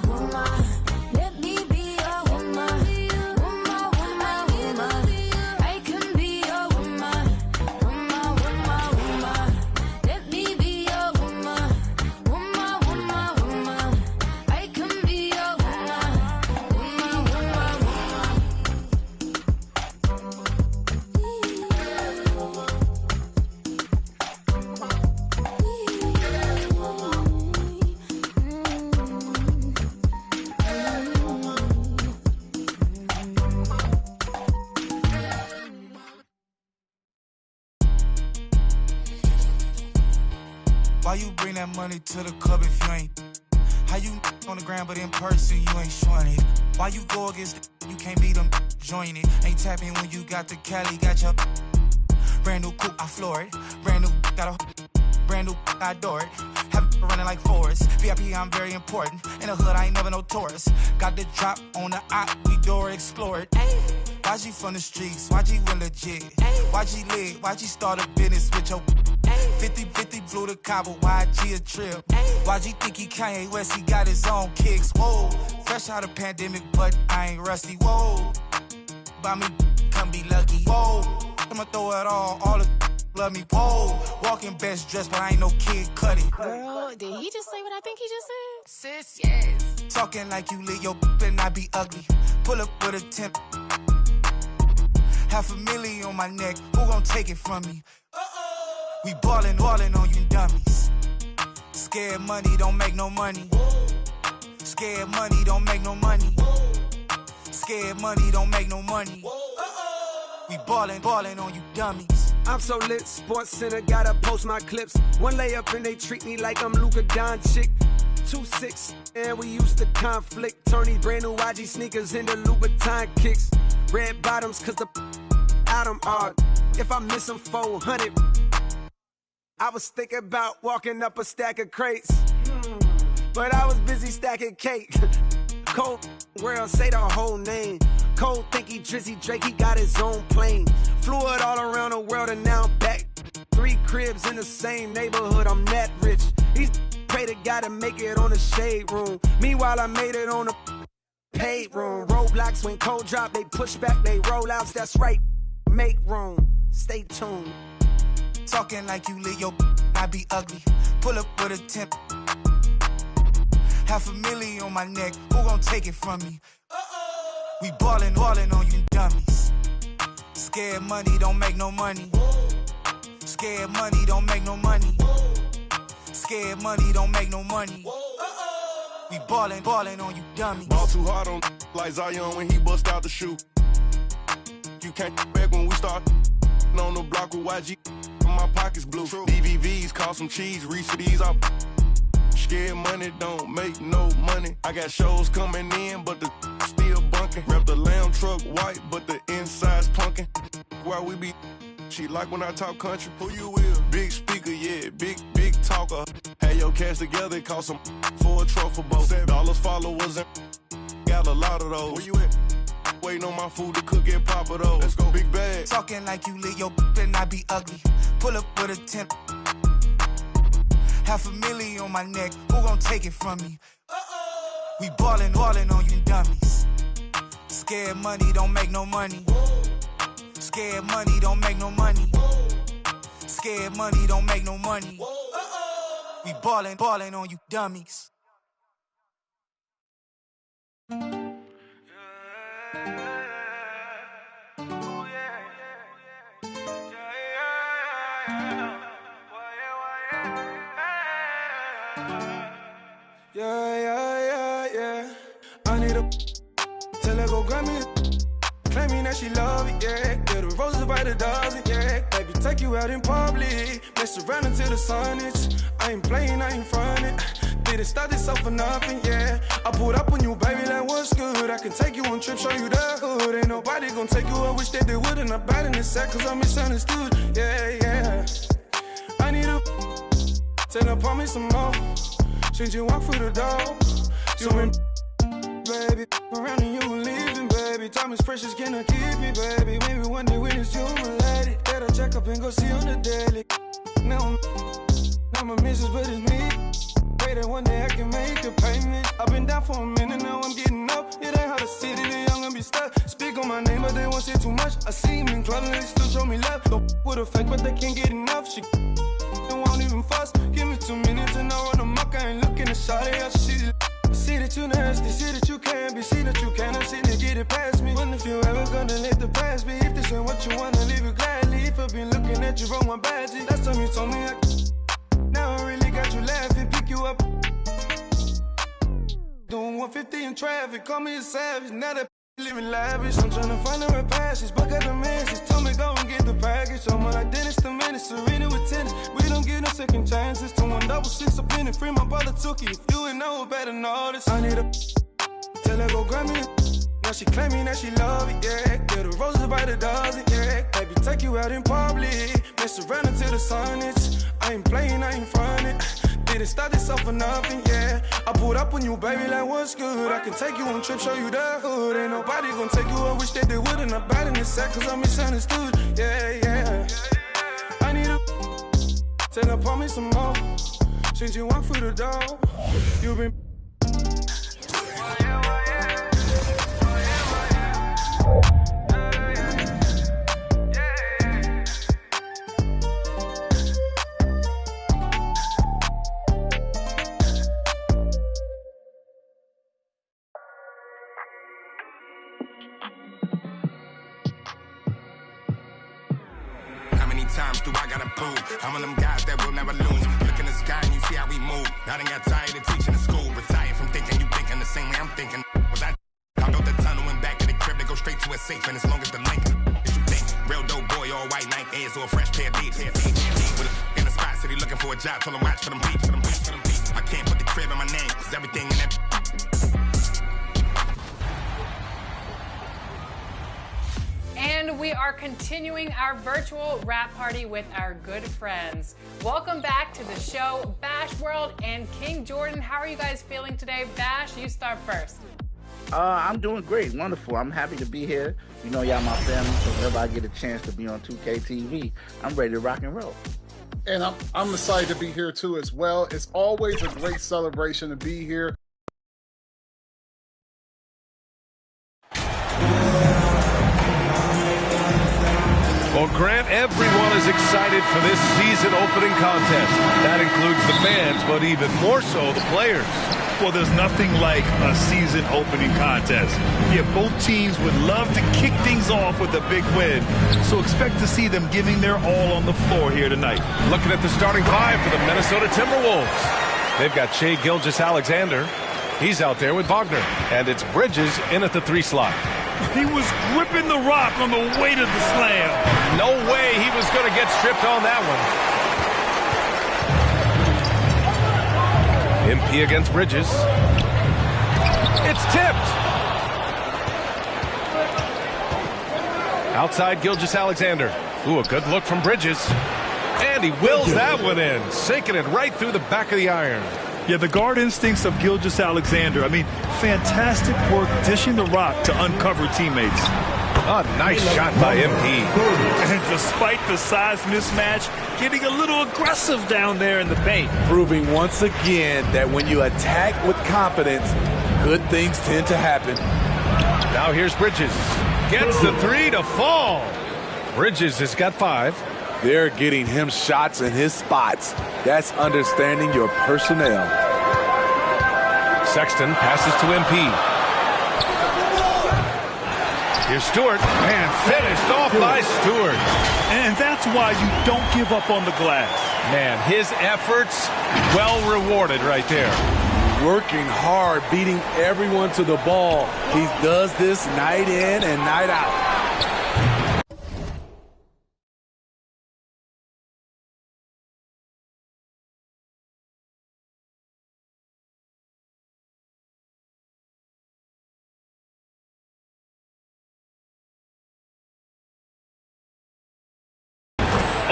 Woman, let me be a woman. Why you bring that money to the club if you ain't? How you on the ground but in person you ain't showing it? Why you go against you can't beat them, join it? Ain't tapping when you got the Cali, got your brand new coupe, I floor it. Brand new got a brand new I adore it. Have it running like Forrest. VIP, I'm very important. In the hood, I ain't never no tourist. Got the drop on the op, we door explore it. YG from the streets, YG went legit. YG lit, YG start a business with your 50-50 flew to Cabo, YG a trip. YG think he Kanye West, he got his own kicks. Whoa, fresh out of pandemic, but I ain't rusty. Whoa, by me, come be lucky. Whoa, I'ma throw it all the love me. Whoa, walking best dressed, but I ain't no Kid Cudi. Girl, did he just say what I think he just said? Sis, yes. Talking like you lit your and I be ugly. Pull up with a temp. $500,000 on my neck, who gon' take it from me? We ballin' on you dummies. Scared money don't make no money. Scared money don't make no money. Scared money don't make no money. We ballin' on you dummies. I'm so lit, Sports Center, gotta post my clips. One layup and they treat me like I'm Luka Doncic. 2-6, and we used to conflict. Turn these brand new YG sneakers into Louboutin kicks. Red bottoms, cause the Adam art. If I miss them 400, I was thinking about walking up a stack of crates. But I was busy stacking cake. Cold world, say the whole name. Cold thinky Drizzy Drake, he got his own plane. Flew it all around the world and now I'm back. 3 cribs in the same neighborhood, I'm that rich. These pray to God to make it on the shade room. Meanwhile, I made it on the paid room. Roadblocks when cold drop, they push back, they rollouts. That's right, make room. Stay tuned. Talking like you lit your I be ugly. Pull up with a temp. $500,000 on my neck, who gon' take it from me? We ballin' on you dummies. Scared money don't make no money. Scared money don't make no money. Scared money don't make no money. We ballin' on you dummies. Ball too hard on like Zion when he bust out the shoe. You can't back when we start on the block with YG. My pockets blue. BVVs, call some cheese, reach for these up. Scared money don't make no money. I got shows coming in, but the still bunking. Wrap the lamb truck white, but the inside's punkin'. While we be, she like when I talk country. Who you with? Big speaker, yeah, big talker. Had your cash together, cost some for a truffle boat. $7 followers and got a lot of those. Where you at? Waiting on my food to cook and pop it though. Let's go, big bag. Talking like you lit your and I be ugly. Pull up with a temp. $500,000 on my neck, who gon' take it from me? We ballin' on you dummies. Scared money don't make no money. Scared money don't make no money. Scared money don't make no money. We ballin' on you dummies. Yeah. I need a tell her go grab me. Claiming that she love it, yeah. Get the roses by the dozen, yeah. Baby, take you out in public. Mess around until the sun is. I ain't playing, I ain't frontin'. Didn't start this off for nothing, yeah. I pulled up on you, baby, like what's good. I can take you on trips, show you the hood. Ain't nobody gon' take you, I wish that they would. And I'm bad in the sack, cause I'm misunderstood, yeah. I need a tell her, pour me some more. Since you walk through the door, you been, baby, around and you leaving, baby. Time is precious, can I keep it, baby? Maybe one day when it's you, my lady, better check up and go see on the daily. Now I'm a missus, but it's me. Pray that one day I can make a payment. I've been down for a minute, now I'm getting up. It ain't how the city, the young and be stuck. Speak on my name, but they won't say too much. I see him in club and they still show me love. Don't with a fake, but they can't get enough. She won't even fuss. Give me 2 minutes and I'll run amok. I ain't looking to shot it up. See that you nasty, see that you can be, see that you cannot see to get it past me. Wonder if you ever gonna let the past be. If this ain't what you wanna, leave it gladly. If I've been looking at you wrong, my badge. Last time you told me now I really got you laughing, pick you up. Doing 150 in traffic, call me a savage. Now that living lavish, I'm trying to find the right passage. But got the message, told me go and get the package. I'm like Dennis the Menace, Serena with tennis. We don't get no second chances. 2166 up in it, free, my brother took it. If you ain't know, better know this. I need a tell her go grab me. Now she claiming that she love it, yeah. Get the roses by the dozen, yeah. Baby, take you out in public. Mess around until the sun is. I ain't playing, I ain't frontin'. Didn't start this off for nothing, yeah. I pulled up on you, baby, like what's good. I can take you on trips, show you the hood. Ain't nobody gon' take you, I wish that they would. And I'm bad in this sack, cause I'm misunderstood, yeah. I need a tell her, pour me some more. Since you walk through the door, you been do I gotta prove? I'm one of them guys that will never lose. Look in the sky and you see how we move. I done got tired of teaching in school. Retired from thinking you thinking the same way I'm thinking. Was I built the tunnel and back to the crib to go straight to a safe, and as long as the link is you think. Real dope boy, all white Nike Airs or a fresh pair of beats. With a, in the spot city looking for a job, told him watch for them beats. I can't put the crib in my name, cause everything in that. And we are continuing our virtual rap party with our good friends. Welcome back to the show, Bash World and King Jordan. How are you guys feeling today? Bash, you start first. I'm doing great, wonderful. I'm happy to be here. You know, y'all my family, so whenever I get a chance to be on 2K TV, I'm ready to rock and roll. And I'm excited to be here too as well. It's always a great celebration to be here. Well, Grant, everyone is excited for this season opening contest. That includes the fans, but even more so the players. Well, there's nothing like a season opening contest. Yeah, both teams would love to kick things off with a big win, so expect to see them giving their all on the floor here tonight. Looking at the starting five for the Minnesota Timberwolves. They've got Shai Gilgeous-Alexander. He's out there with Wagner. And it's Bridges in at the 3 slot. He was gripping the rock on the way to the slam. No way he was going to get stripped on that one. MP against Bridges. It's tipped. Outside Gilgeous-Alexander. Ooh, a good look from Bridges. And he wills that one in, sinking it right through the back of the iron. Yeah, the guard instincts of Gilgeous-Alexander. I mean, fantastic work dishing the rock to uncover teammates. A nice shot by MP. And despite the size mismatch, getting a little aggressive down there in the paint. Proving once again that when you attack with confidence, good things tend to happen. Now here's Bridges. Gets the 3 to fall. Bridges has got 5. They're getting him shots in his spots. That's understanding your personnel. Sexton passes to MP. Here's Stewart. And finished off by Stewart. And that's why you don't give up on the glass. Man, his efforts well rewarded right there. Working hard, beating everyone to the ball. He does this night in and night out.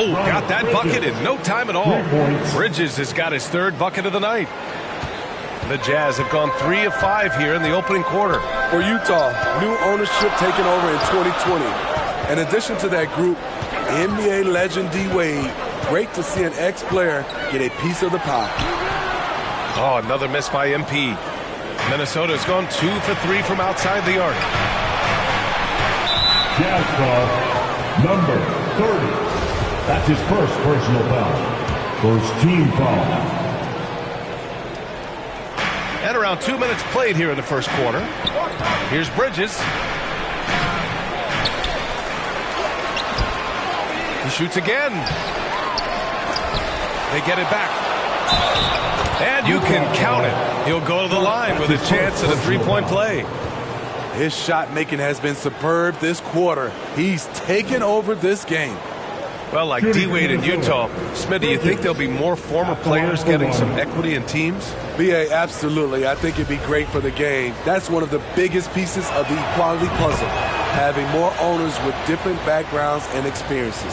Oh, got that bucket in no time at all. Bridges has got his 3rd bucket of the night. The Jazz have gone 3 of 5 here in the opening quarter. For Utah, new ownership taking over in 2020. In addition to that group, NBA legend D-Wade. Great to see an ex-player get a piece of the pie. Oh, another miss by MP. Minnesota's gone 2 for 3 from outside the arc. Jazz foul, number 30. That's his first personal foul. First team foul. And around 2 minutes played here in the first quarter. Here's Bridges. He shoots again. They get it back. And you can count it. He'll go to the line with a chance at a 3-point play. His shot making has been superb this quarter. He's taken over this game. Well, like D-Wade in Utah, Smith, do you think there'll be more former players getting some equity in teams? B.A., absolutely. I think it'd be great for the game. That's one of the biggest pieces of the equality puzzle, having more owners with different backgrounds and experiences.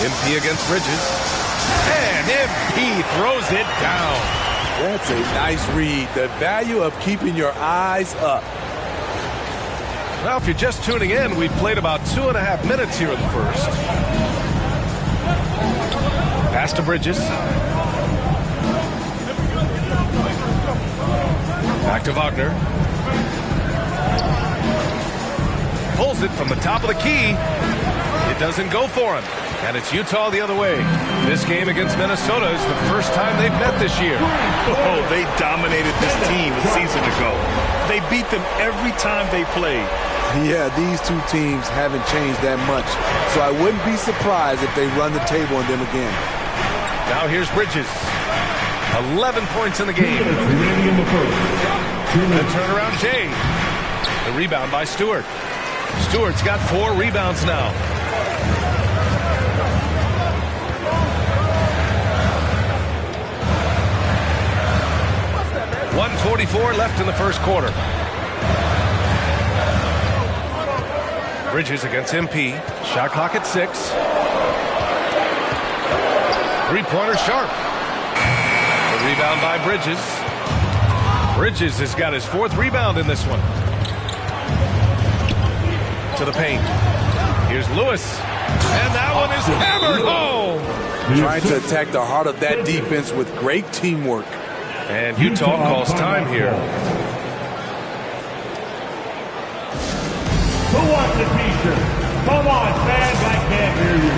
MP against Bridges. And MP throws it down. That's a nice read. The value of keeping your eyes up. Well, if you're just tuning in, we've played about 2.5 minutes here in the first. Pass to Bridges. Back to Wagner. Pulls it from the top of the key. It doesn't go for him. And it's Utah the other way. This game against Minnesota is the first time they've met this year. Oh, they dominated this team a season ago. They beat them every time they played. Yeah, these two teams haven't changed that much, so I wouldn't be surprised if they run the table on them again. Now here's Bridges. 11 points in the game. And turnaround Jay. The rebound by Stewart. Stewart's got 4 rebounds now. .144 left in the first quarter. Bridges against MP. Shot clock at 6. Three-pointer Sharp. The rebound by Bridges. Bridges has got his 4th rebound in this one. To the paint. Here's Lewis. And that one is hammered home. Trying to attack the heart of that defense with great teamwork. And Utah calls time here. Who wants a t-shirt? Come on, fans, I can't hear you.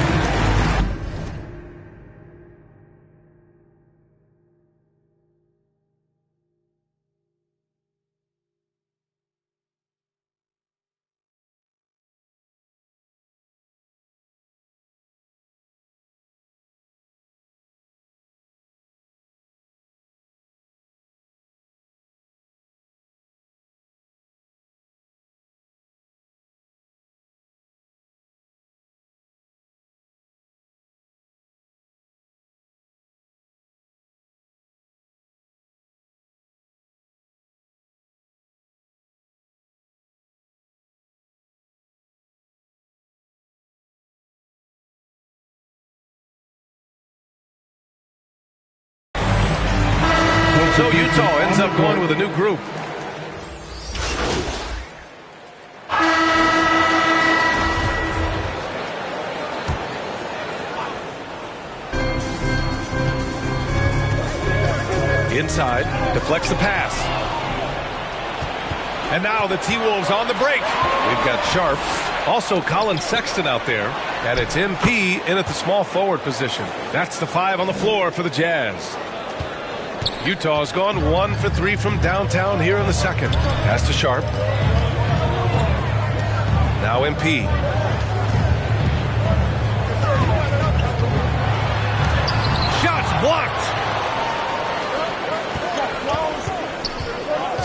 So Utah ends up going with a new group. Inside, deflects the pass. And now the T-Wolves on the break. We've got Sharp, also Colin Sexton out there, and it's MP in at the small forward position. That's the 5 on the floor for the Jazz. Utah's gone 1 for 3 from downtown here in the second. Pass to Sharp. Now MP. Shots blocked.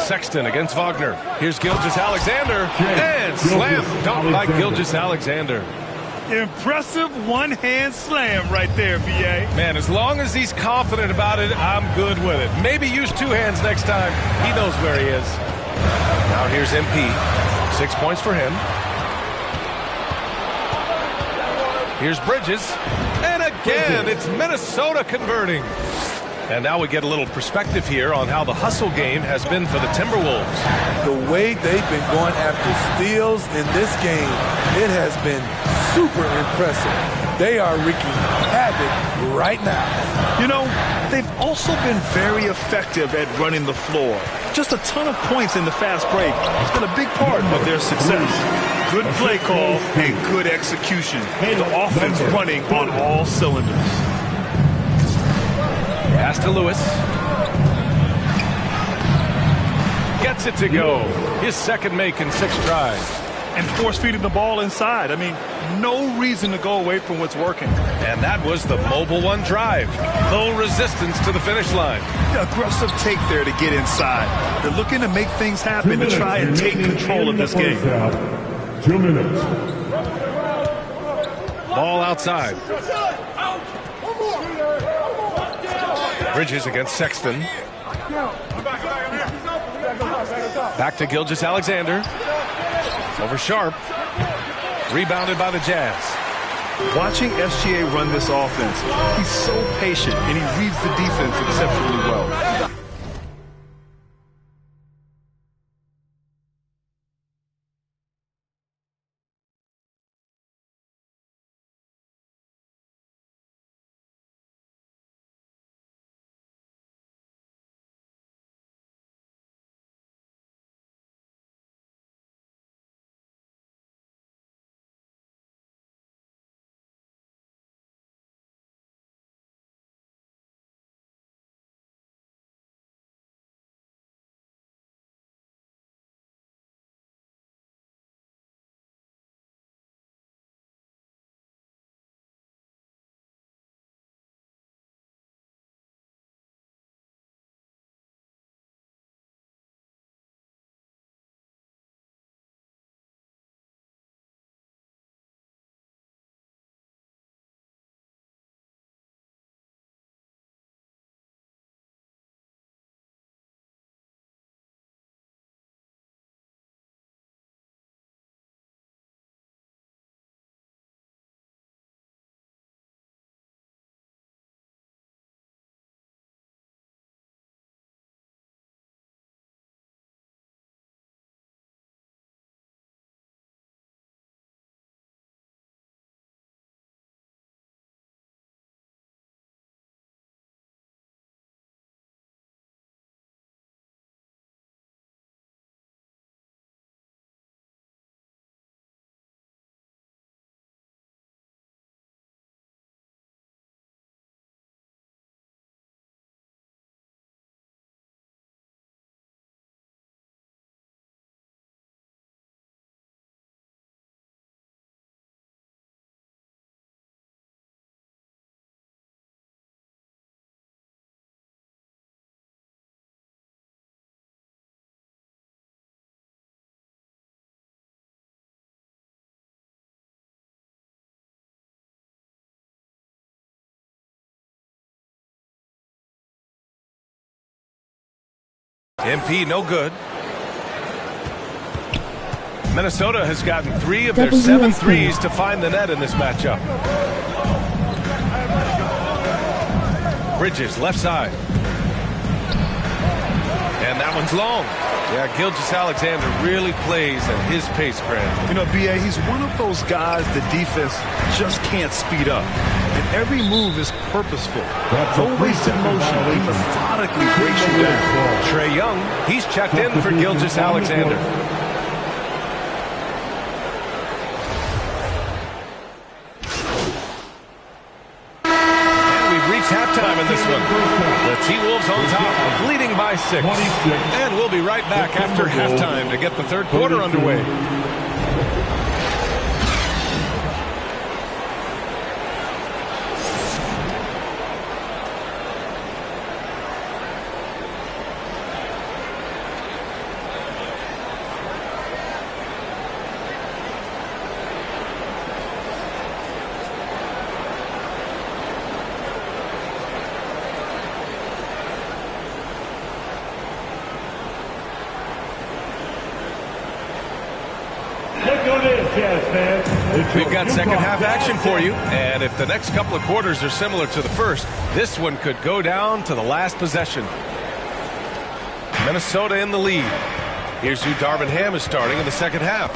Sexton against Wagner. Here's Gilgeous-Alexander. And slam dunk by Gilgeous-Alexander. Impressive one-hand slam right there, B.A. Man, as long as he's confident about it, I'm good with it. Maybe use 2 hands next time. He knows where he is. Now here's MP. 6 points for him. Here's Bridges. And again, it's Minnesota converting. And now we get a little perspective here on how the hustle game has been for the Timberwolves. The way they've been going after steals in this game, it has been super impressive. They are wreaking havoc right now. You know, they've also been very effective at running the floor. Just a ton of points in the fast break. It's been a big part of their success. Good play call and good execution. The offense running on all cylinders. Pass to Lewis. Gets it to go. His second make in 6 tries. And force-feeding the ball inside. I mean, no reason to go away from what's working. And that was the Mobile One drive. Low resistance to the finish line. Aggressive take there to get inside. They're looking to make things happen to try and take control of this game. 2 minutes. Ball outside. Bridges against Sexton. Back to Gilgeous-Alexander. Over Sharp. Rebounded by the Jazz. Watching SGA run this offense, he's so patient and he reads the defense exceptionally well. MP no good. Minnesota has gotten 3 of their 7 threes to find the net in this matchup. Bridges, left side. And that one's long. Yeah, Gilgeous-Alexander really plays at his pace, Grant. You know, B.A., he's one of those guys the defense just can't speed up. And every move is purposeful. No wasted motion. He methodically breaks you down. Trae Young, he's checked in for Gilgeous-Alexander. Halftime in this one. The T-Wolves on top, leading by 6. And we'll be right back after halftime to get the third quarter underway. We've got second half action for you, and if the next couple of quarters are similar to the first, this one could go down to the last possession. Minnesota in the lead. Here's who Darvin Ham is starting in the second half.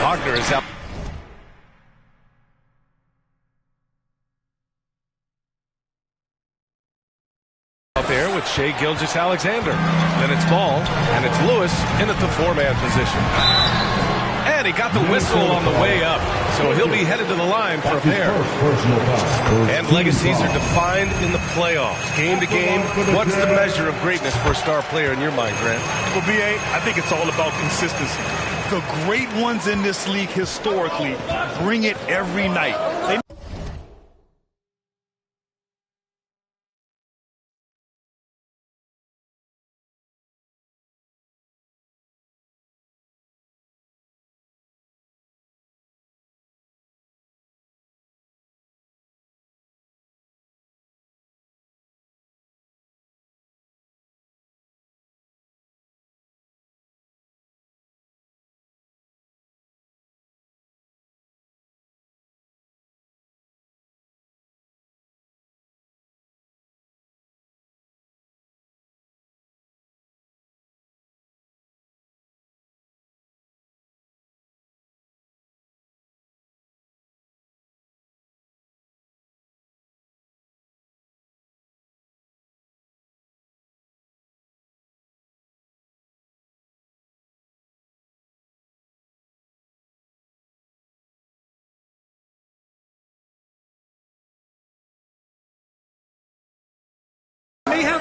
Wagner is out. Out there with Shai Gilgeous-Alexander. Then it's Ball, and it's Lewis in at the 4-man position. And he got the whistle on the way up, so he'll be headed to the line for a pair. And legacies are defined in the playoffs. Game to game, what's the measure of greatness for a star player in your mind, Grant? Well, B.A., I think it's all about consistency. The great ones in this league historically bring it every night. They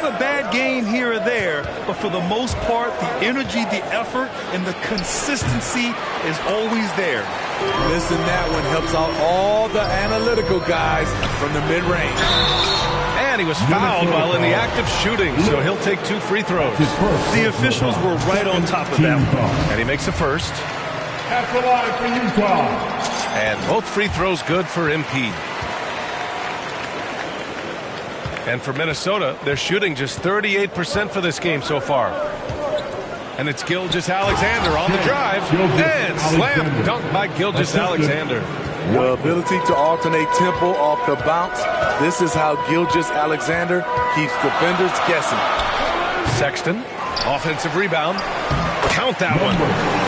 has a bad game here or there, but for the most part, the energy, the effort, and the consistency is always there. Listen, that one helps out all the analytical guys from the mid-range. And he was fouled while in the act of shooting, so he'll take 2 free throws. The officials were right on top of that one. And he makes the first. At the line for Utah. And both free throws good for MP. And for Minnesota, they're shooting just 38% for this game so far. And it's Gilgeous-Alexander on the drive. And slam dunk by Gilgeous-Alexander. The ability to alternate tempo off the bounce. This is how Gilgeous-Alexander keeps defenders guessing. Sexton, offensive rebound. Count that one.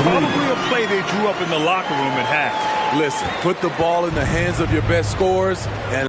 Probably a play they drew up in the locker room at half. Listen, put the ball in the hands of your best scorers and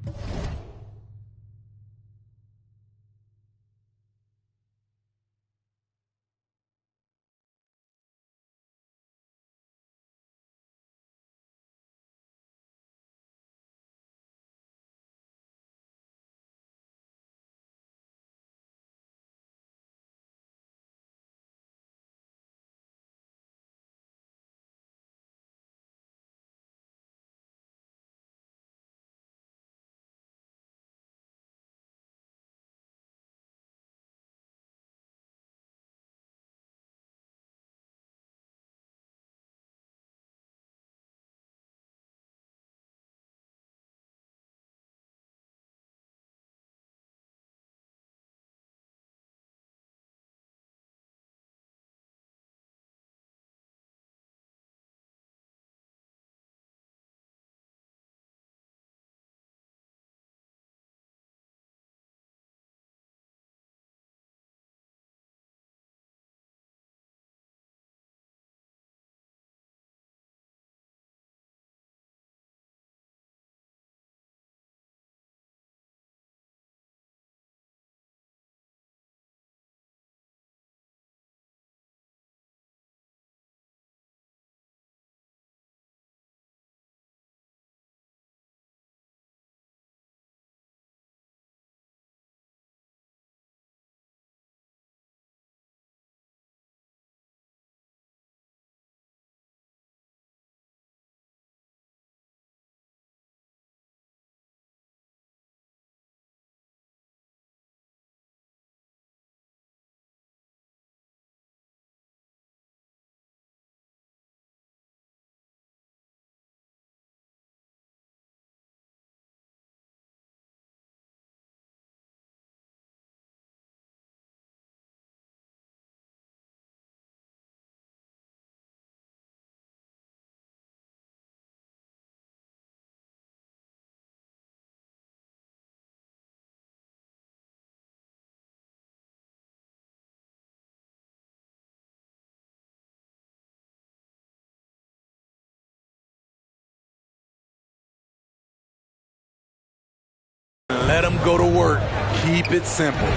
let them go to work. Keep it simple.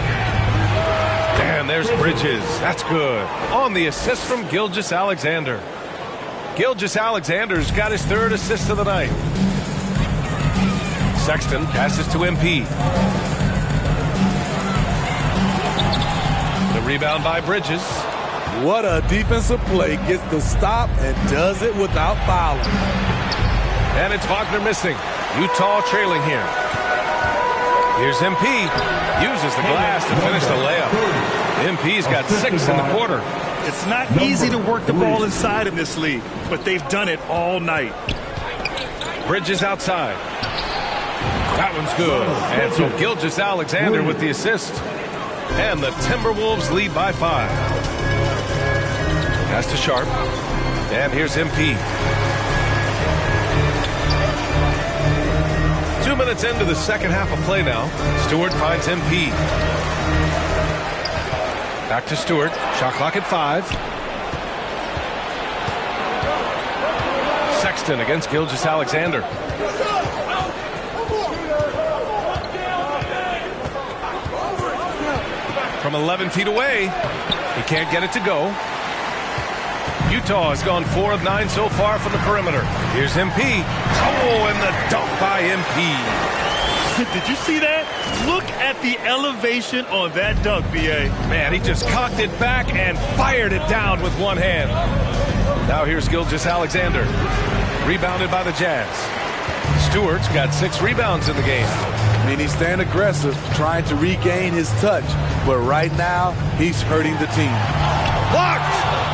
And there's Bridges. That's good. On the assist from Gilgeous-Alexander. Gilgeous-Alexander's got his 3rd assist of the night. Sexton passes to MP. The rebound by Bridges. What a defensive play. Gets the stop and does it without fouling. And it's Wagner missing. Utah trailing here. Here's MP. Uses the glass to finish the layup. MP's got 6 in the quarter. It's not easy to work the ball inside in this league, but they've done it all night. Bridges outside. That one's good. And so Gilgeous-Alexander with the assist. And the Timberwolves lead by 5. Pass to Sharp. And here's MP. 2 minutes into the second half of play now. Stewart finds MP. Back to Stewart. Shot clock at 5. Sexton against Gilgeous-Alexander. From 11 feet away. He can't get it to go. Utah has gone 4 of 9 so far from the perimeter. Here's MP. Oh, and the dunk by MP. Did you see that? Look at the elevation on that dunk, B.A. Man, he just cocked it back and fired it down with one hand. Now here's Gilgeous-Alexander. Rebounded by the Jazz. Stewart's got 6 rebounds in the game. I mean, he's staying aggressive, trying to regain his touch. But right now, he's hurting the team. Blocked!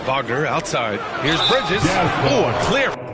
Wagner outside. Here's Bridges. Oh, a clear.